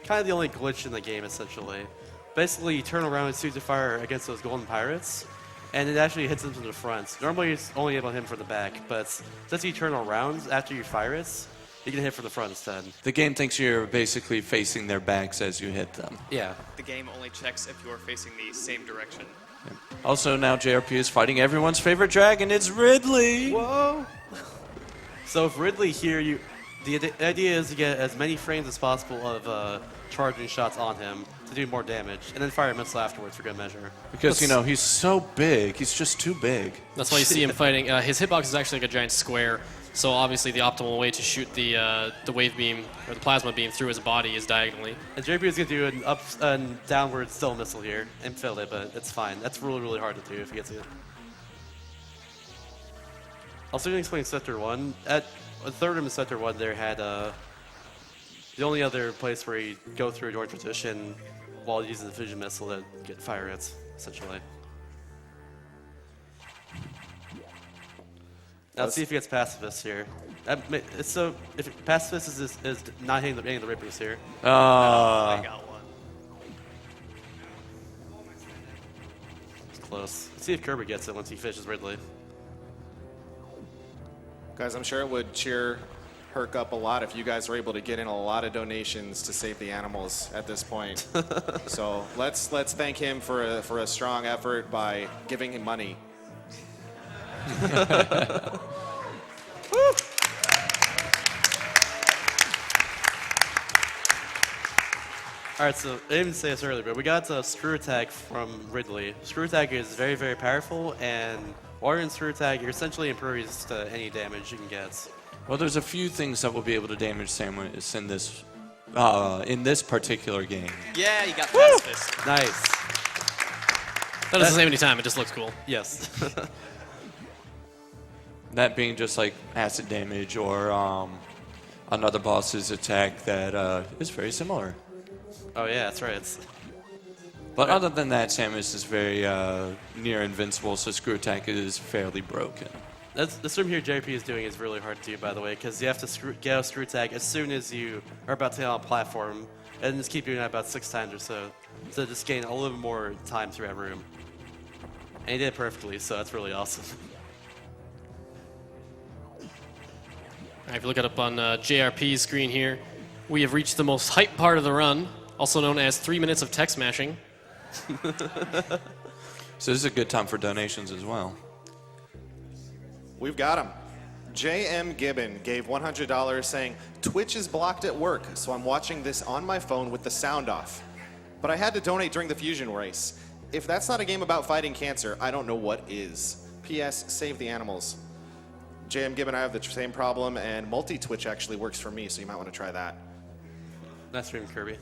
Speaker 9: the only glitch in the game, essentially. Basically, you turn around and shoot the fire against those golden pirates, and it actually hits them from the front. Normally, it's only able to hit them from the back, but since you turn around after you fire it, you can hit from the front instead.
Speaker 7: The game thinks you're basically facing their backs as you hit them.
Speaker 9: Yeah.
Speaker 6: the game only checks if you are facing the same direction.
Speaker 7: Also, now JRP is fighting everyone's favorite dragon. It's Ridley.
Speaker 9: Whoa! So if Ridley here, the idea is to get as many frames as possible of charging shots on him to do more damage, and then fire a missile afterwards for good measure.
Speaker 7: Because, you know, he's so big. He's just too big.
Speaker 10: That's why you see him fighting. His hitbox is actually like a giant square, so obviously the optimal way to shoot the wave beam or the plasma beam through his body is diagonally.
Speaker 9: And JP is going to do an up and downward still missile here and fill it, but it's fine. That's really, really hard to do if he gets it. Also, going to explain Sector 1. At the third room in Sector 1, there had the only other place where you go through a door transition while using the fusion missile to get fire hits, essentially. Now let's see if he gets pacifist here. So if pacifist is not hitting the rippers here.
Speaker 6: I got one.
Speaker 9: It's close. Let's see if Kirby gets it once he finishes Ridley.
Speaker 5: Guys, I'm sure it would cheer Herc up a lot if you guys were able to get in a lot of donations to save the animals at this point. So let's thank him for a strong effort by giving him money.
Speaker 9: All right, so I didn't say this earlier, but we got a screw attack from Ridley. Screw attack is very, very powerful, and while you're in screw attack, you're essentially impervious to any damage you can get.
Speaker 7: Well, there's a few things that will be able to damage Samus in this particular game.
Speaker 6: Yeah, you got pacifist.
Speaker 9: Nice.
Speaker 10: That doesn't save any time. It just looks cool.
Speaker 9: Yes.
Speaker 7: That being just like acid damage or another boss's attack that is very similar.
Speaker 9: Oh yeah, that's right.
Speaker 7: But other than that, Samus is very near invincible, so screw attack is fairly broken.
Speaker 9: This room here JP is doing is really hard to do, by the way, because you have to get out screw attack as soon as you are about to get on a platform, and just keep doing that about 6 times or so. So just gain a little bit more time through that room. And he did it perfectly, so that's really awesome.
Speaker 10: All right, if you look it up on JRP's screen here, we have reached the most hype part of the run, also known as 3 minutes of text mashing.
Speaker 7: So this is a good time for donations as well.
Speaker 5: We've got him. J.M. Gibbon gave $100 saying, Twitch is blocked at work, so I'm watching this on my phone with the sound off. But I had to donate during the Fusion race. If that's not a game about fighting cancer, I don't know what is. P.S. Save the animals. J.M. Gibbon, I have the same problem, and multi-Twitch actually works for me, so you might want to try that.
Speaker 9: Nice stream, Kirby.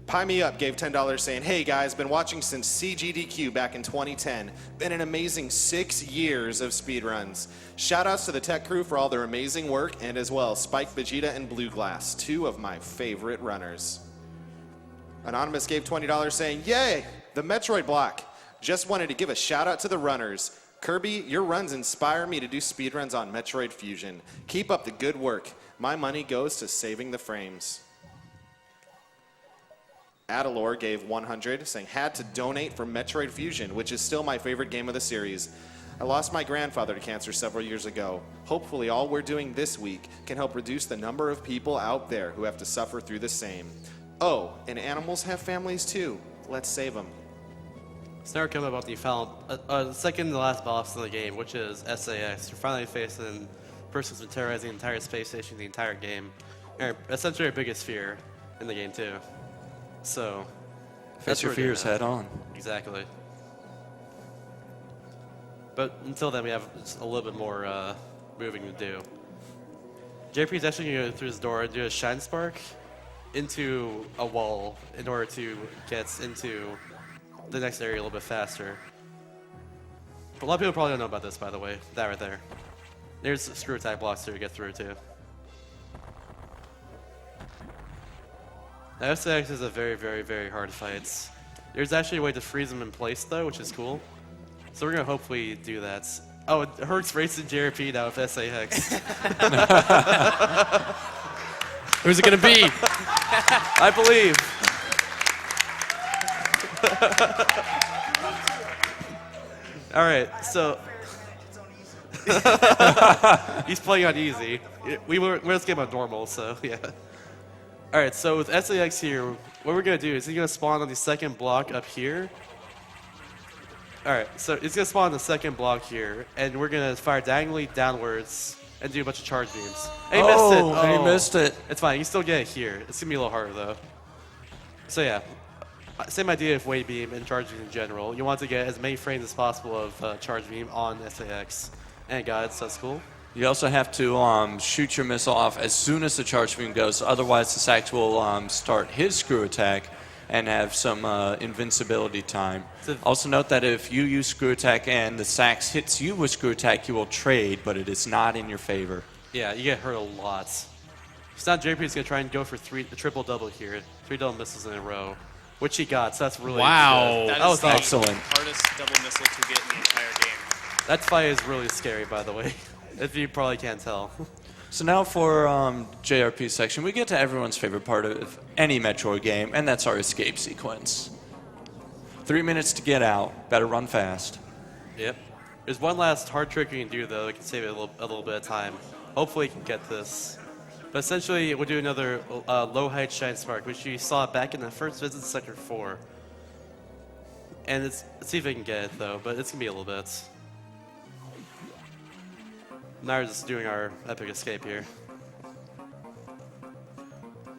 Speaker 5: Pie Me Up gave $10 saying, hey guys, been watching since CGDQ back in 2010. Been an amazing 6 years of speedruns. Shoutouts to the tech crew for all their amazing work, and as well, Spike, Vegeta, and Blue Glass, 2 of my favorite runners. Anonymous gave $20 saying, yay, the Metroid block. Just wanted to give a shout out to the runners. Kirby, your runs inspire me to do speedruns on Metroid Fusion. Keep up the good work. My money goes to saving the frames. Adalor gave $100, saying, had to donate for Metroid Fusion, which is still my favorite game of the series. I lost my grandfather to cancer several years ago. Hopefully all we're doing this week can help reduce the number of people out there who have to suffer through the same. Oh, and animals have families too. Let's save them.
Speaker 9: It's never come about the second to last boss in the game, which is SAS. You're finally facing a person who's been terrorizing the entire space station the entire game. And essentially our biggest fear in the game too. So,
Speaker 7: Face your fears head on.
Speaker 9: Exactly. But until then, we have just a little bit more moving to do. JP is actually going to go through his door and do a Shine Spark into a wall in order to get into the next area a little bit faster. But a lot of people probably don't know about this, by the way. That right there. There's screw attack blocks to get through, too. Now, SX is a very, very, very hard fight. There's actually a way to freeze them in place, though, which is cool. So we're going to hopefully do that. Oh, it hurts racing JRP now with SAX.
Speaker 10: Who's it going to be?
Speaker 9: I believe. All right, so he's playing on easy. We're just game on normal, so yeah. All right, so with SAX here, what we're gonna do is he's gonna spawn on the second block up here. All right, so it's gonna spawn on the second block here, and we're gonna fire diagonally downwards and do a bunch of charge beams. And he missed it.
Speaker 7: And he missed it.
Speaker 9: It's fine. You still get it here. It's gonna be a little harder though. So yeah, same idea of wave beam and charge beam in general. You want to get as many frames as possible of charge beam on SAX. And God, so that's cool.
Speaker 7: You also have to shoot your missile off as soon as the charge beam goes. Otherwise, the Sax will start his screw attack and have some invincibility time. Also note that if you use screw attack and the Sax hits you with screw attack, you will trade, but it is not in your favor.
Speaker 9: Yeah, you get hurt a lot. It's not JP is going to try and go for the triple double here. 3 double missiles in a row, which he got, so that's really
Speaker 10: Wow.
Speaker 9: good.
Speaker 6: That is
Speaker 9: was
Speaker 6: the
Speaker 7: excellent.
Speaker 6: hardest double missile to get in the entire game.
Speaker 9: That fight is really scary, by the way, if you probably can't tell.
Speaker 7: So now for JRP section, we get to everyone's favorite part of any Metroid game, and that's our escape sequence. 3 minutes to get out. Better run fast.
Speaker 9: Yep. There's one last hard trick you can do, though, that can save you a little bit of time. Hopefully he can get this. But essentially, we'll do another low height shine spark, which you saw back in the first visit to Sector 4. And let's see if we can get it though, but it's gonna be a little bit. Now we're just doing our epic escape here.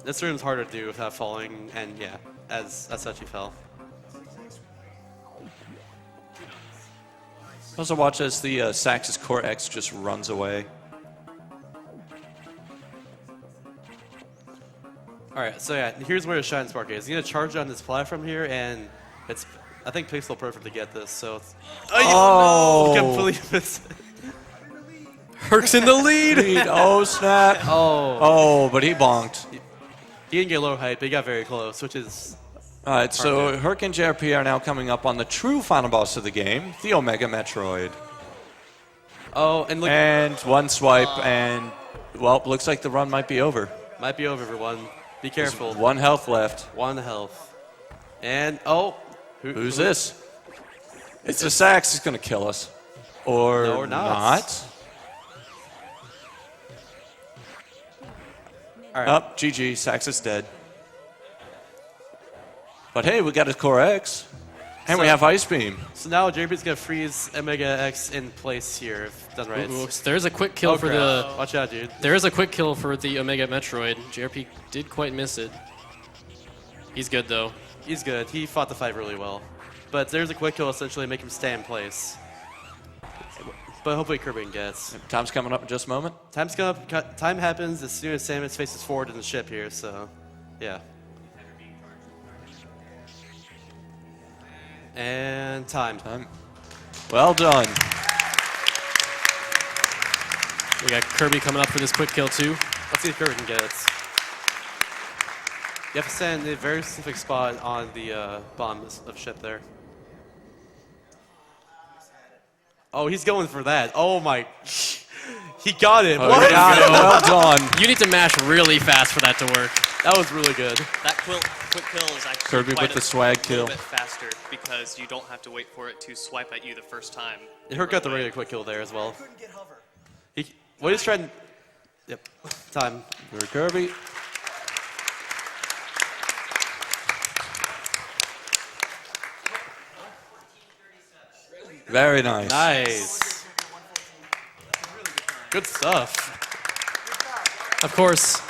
Speaker 9: This room's harder to do without falling, and yeah, as such he fell.
Speaker 7: Also watch as the Sax's Core X just runs away.
Speaker 9: Alright, so yeah, here's where the shine spark is. He's gonna charge on this platform here, and it's, I think, pixel perfect to get this, so it's...
Speaker 7: Oh!
Speaker 9: Completely missed it.
Speaker 10: Herc's in the lead.
Speaker 7: Oh, snap. Oh, but he bonked.
Speaker 9: He didn't get low height, but he got very close, which is...
Speaker 7: All right, so Herc and JRP are now coming up on the true final boss of the game, the Omega Metroid.
Speaker 9: Oh, and look...
Speaker 7: And one swipe, and, well, looks like the run might be over.
Speaker 9: Might be over, everyone. Be careful.
Speaker 7: There's 1 health left.
Speaker 9: 1 health. And, oh...
Speaker 7: Who's this? It's the Sax. He's going to kill us. Or
Speaker 9: No, or not. All right.
Speaker 7: Oh, GG. Sax is dead. But hey, we got his Core X. And we have Ice Beam.
Speaker 9: So now JP's going to freeze Omega X in place here, if done right.
Speaker 10: Ooh, so there's a quick kill for the...
Speaker 9: Watch out, dude.
Speaker 10: There is a quick kill for the Omega Metroid. JRP did quite miss it. He's good, though.
Speaker 9: He's good. He fought the fight really well. But there's a quick kill essentially to make him stay in place. But hopefully Kirby gets.
Speaker 7: Time's coming up in just a moment.
Speaker 9: Time happens as soon as Samus faces forward in the ship here, so yeah. And time.
Speaker 7: Well done.
Speaker 10: We got Kirby coming up for this quick kill, too.
Speaker 9: Let's see if Kirby can get it. You have to stand in a very specific spot on the bomb of ship there. Oh, he's going for that. Oh my. He got it.
Speaker 7: Oh,
Speaker 9: What?
Speaker 7: he got it. Well done.
Speaker 10: You need to mash really fast for that to work.
Speaker 9: That was really good.
Speaker 6: That quick kill is actually
Speaker 7: Kirby
Speaker 6: quite
Speaker 7: with the swag
Speaker 6: a
Speaker 7: kill.
Speaker 6: little bit faster because you don't have to wait for it to swipe at you the first time.
Speaker 9: Herc got the regular quick kill there as well. What he's trying. Yep. Time.
Speaker 7: For Kirby. Very nice.
Speaker 9: Nice. Good stuff.
Speaker 10: Of course,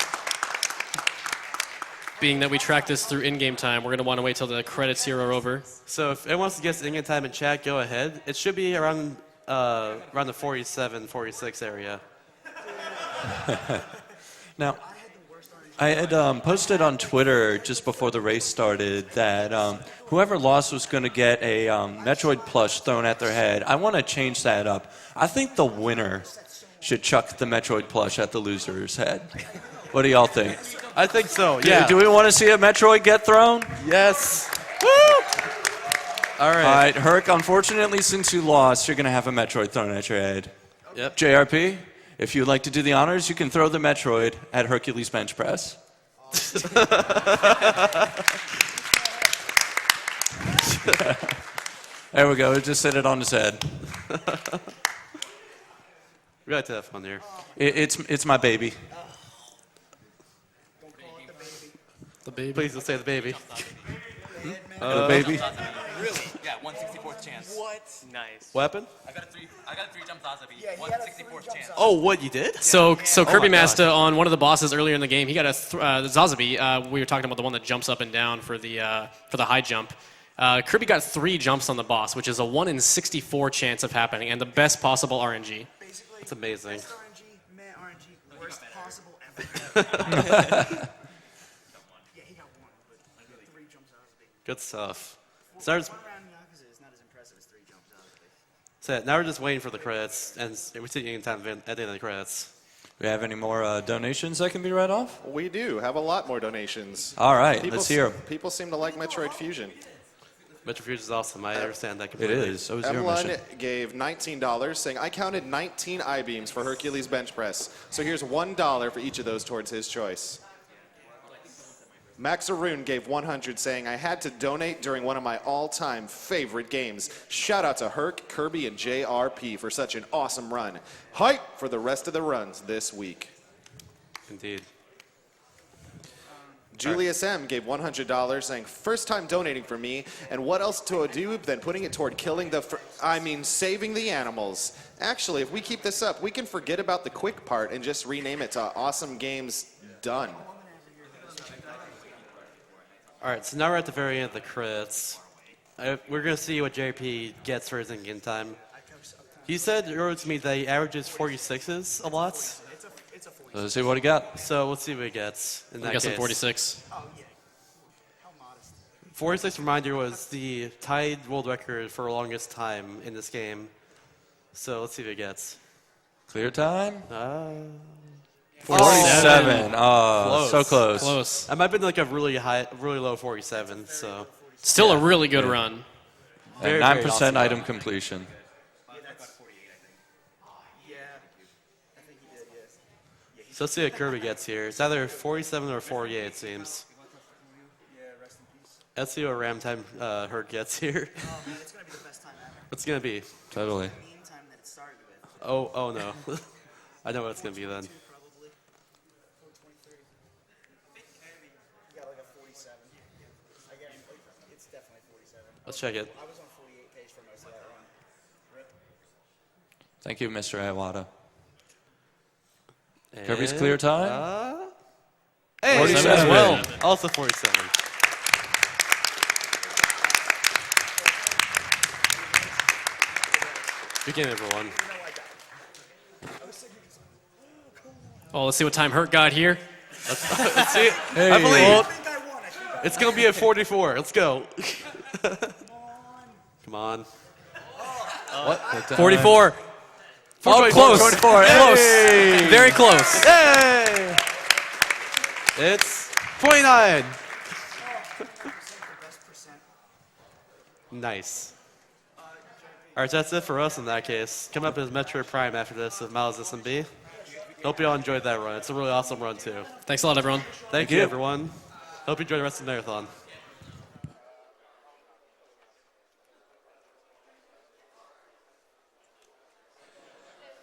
Speaker 10: being that we track this through in-game time, we're going to want to wait till the credits here are over.
Speaker 9: So if anyone wants to guess in-game time in chat, go ahead. It should be around the 47, 46 area.
Speaker 7: Now, I had posted on Twitter just before the race started that whoever lost was going to get a Metroid plush thrown at their head. I want to change that up. I think the winner should chuck the Metroid plush at the loser's head. What do y'all think?
Speaker 9: I think so, yeah.
Speaker 7: Do we want to see a Metroid get thrown?
Speaker 9: Yes. Woo! All right.
Speaker 7: All right, Herc, unfortunately, since you lost, you're going to have a Metroid thrown at your head.
Speaker 9: Yep.
Speaker 7: JRP, if you'd like to do the honors, you can throw the Metroid at Hercules Bench Press. There we go. Just set it on his head.
Speaker 9: We like to have fun here.
Speaker 7: It's my baby.
Speaker 10: The baby.
Speaker 9: Please don't say the baby.
Speaker 7: The baby.
Speaker 11: Really? Yeah, 1/64th chance.
Speaker 8: What?
Speaker 6: Nice.
Speaker 9: What happened?
Speaker 11: I got a three jump Zazabi. 1/64th chance.
Speaker 9: Oh, what you did?
Speaker 10: So Kirbymastah
Speaker 9: God.
Speaker 10: on one of the bosses earlier in the game, he got a Zazabi. We were talking about the one that jumps up and down for the high jump. Kirby got 3 jumps on the boss, which is a 1 in 64 chance of happening, and the best possible RNG.
Speaker 8: Basically,
Speaker 9: That's amazing.
Speaker 8: best RNG, meh RNG, worst possible ever. Yeah, he got 1, but 3 jumps out of the big.
Speaker 9: Good stuff. So,
Speaker 8: One round Yakuza is not as impressive as 3 jumps out of the big.
Speaker 9: so now we're just waiting for the credits, and we're taking in time at the end of the credits.
Speaker 7: We have any more donations that can be read off?
Speaker 5: We do have a lot more donations.
Speaker 7: All right, let's hear 'em.
Speaker 5: People seem to like Metroid Fusion.
Speaker 9: Metroid Fusion is awesome. I understand that
Speaker 7: It
Speaker 9: completely.
Speaker 7: is. So is your mission.
Speaker 5: Emlyn gave $19, saying, I counted 19 I-beams for Hercules Bench Press. So here's $1 for each of those towards his choice. Maxaroon gave 100 saying, I had to donate during one of my all-time favorite games. Shout out to Herc, Kirby, and JRP for such an awesome run. Hype for the rest of the runs this week.
Speaker 9: Indeed.
Speaker 5: Julius M. gave $100 saying, first time donating for me, and what else to do than putting it toward killing saving the animals. Actually, if we keep this up, we can forget about the quick part and just rename it to Awesome Games Done.
Speaker 9: All right, so now we're at the very end of the crits. We're going to see what JP gets for his in-game time. He said earlier to me that he averages 46s a lot.
Speaker 7: Let's see what he got.
Speaker 9: So let's see what he gets in that
Speaker 10: I guess
Speaker 9: case.
Speaker 10: I'm 46.
Speaker 9: 46, reminder, was the tied world record for longest time in this game. So let's see what he gets.
Speaker 7: Clear time?
Speaker 9: 47.
Speaker 7: Oh, so close.
Speaker 10: Close.
Speaker 9: That might have been like a really low 47. So
Speaker 10: Still a really good run.
Speaker 7: And 9%
Speaker 9: awesome
Speaker 7: item
Speaker 9: run.
Speaker 7: completion.
Speaker 9: So let's see what Kirby gets here. It's either 47 or 48, it seems. Let's see what ram time Herc gets here.
Speaker 8: It's gonna be the best time ever.
Speaker 9: What's it gonna be?
Speaker 7: Totally.
Speaker 8: Meantime that it started with.
Speaker 9: Oh no. I know what it's gonna be then.
Speaker 8: Probably. 4:23. You got like a 47. I get it's definitely 47.
Speaker 9: Let's check it.
Speaker 8: I was on 48 pace for most of that run.
Speaker 7: Thank you, Mr. Iwata.
Speaker 9: And,
Speaker 7: Kirby's clear time?
Speaker 9: Hey,
Speaker 7: 47
Speaker 9: as well. Also 47. Good game, everyone.
Speaker 10: Oh, let's see what time Herc got here.
Speaker 9: Let's see. I believe it's going to be at 44. Let's go. Come on. What?
Speaker 10: 44.
Speaker 9: Oh,
Speaker 10: close.
Speaker 7: 24.
Speaker 10: Close. Very close.
Speaker 9: Yay! It's 29. Nice. All right, that's it for us in that case. Coming up is Metroid Prime after this with Miles SMB. Hope you all enjoyed that run. It's a really awesome run, too.
Speaker 10: Thanks a lot, everyone.
Speaker 9: Thank you, everyone. Hope you enjoy the rest of the marathon.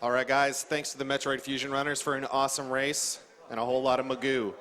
Speaker 5: All right, guys, thanks to the Metroid Fusion runners for an awesome race and a whole lot of Magoo.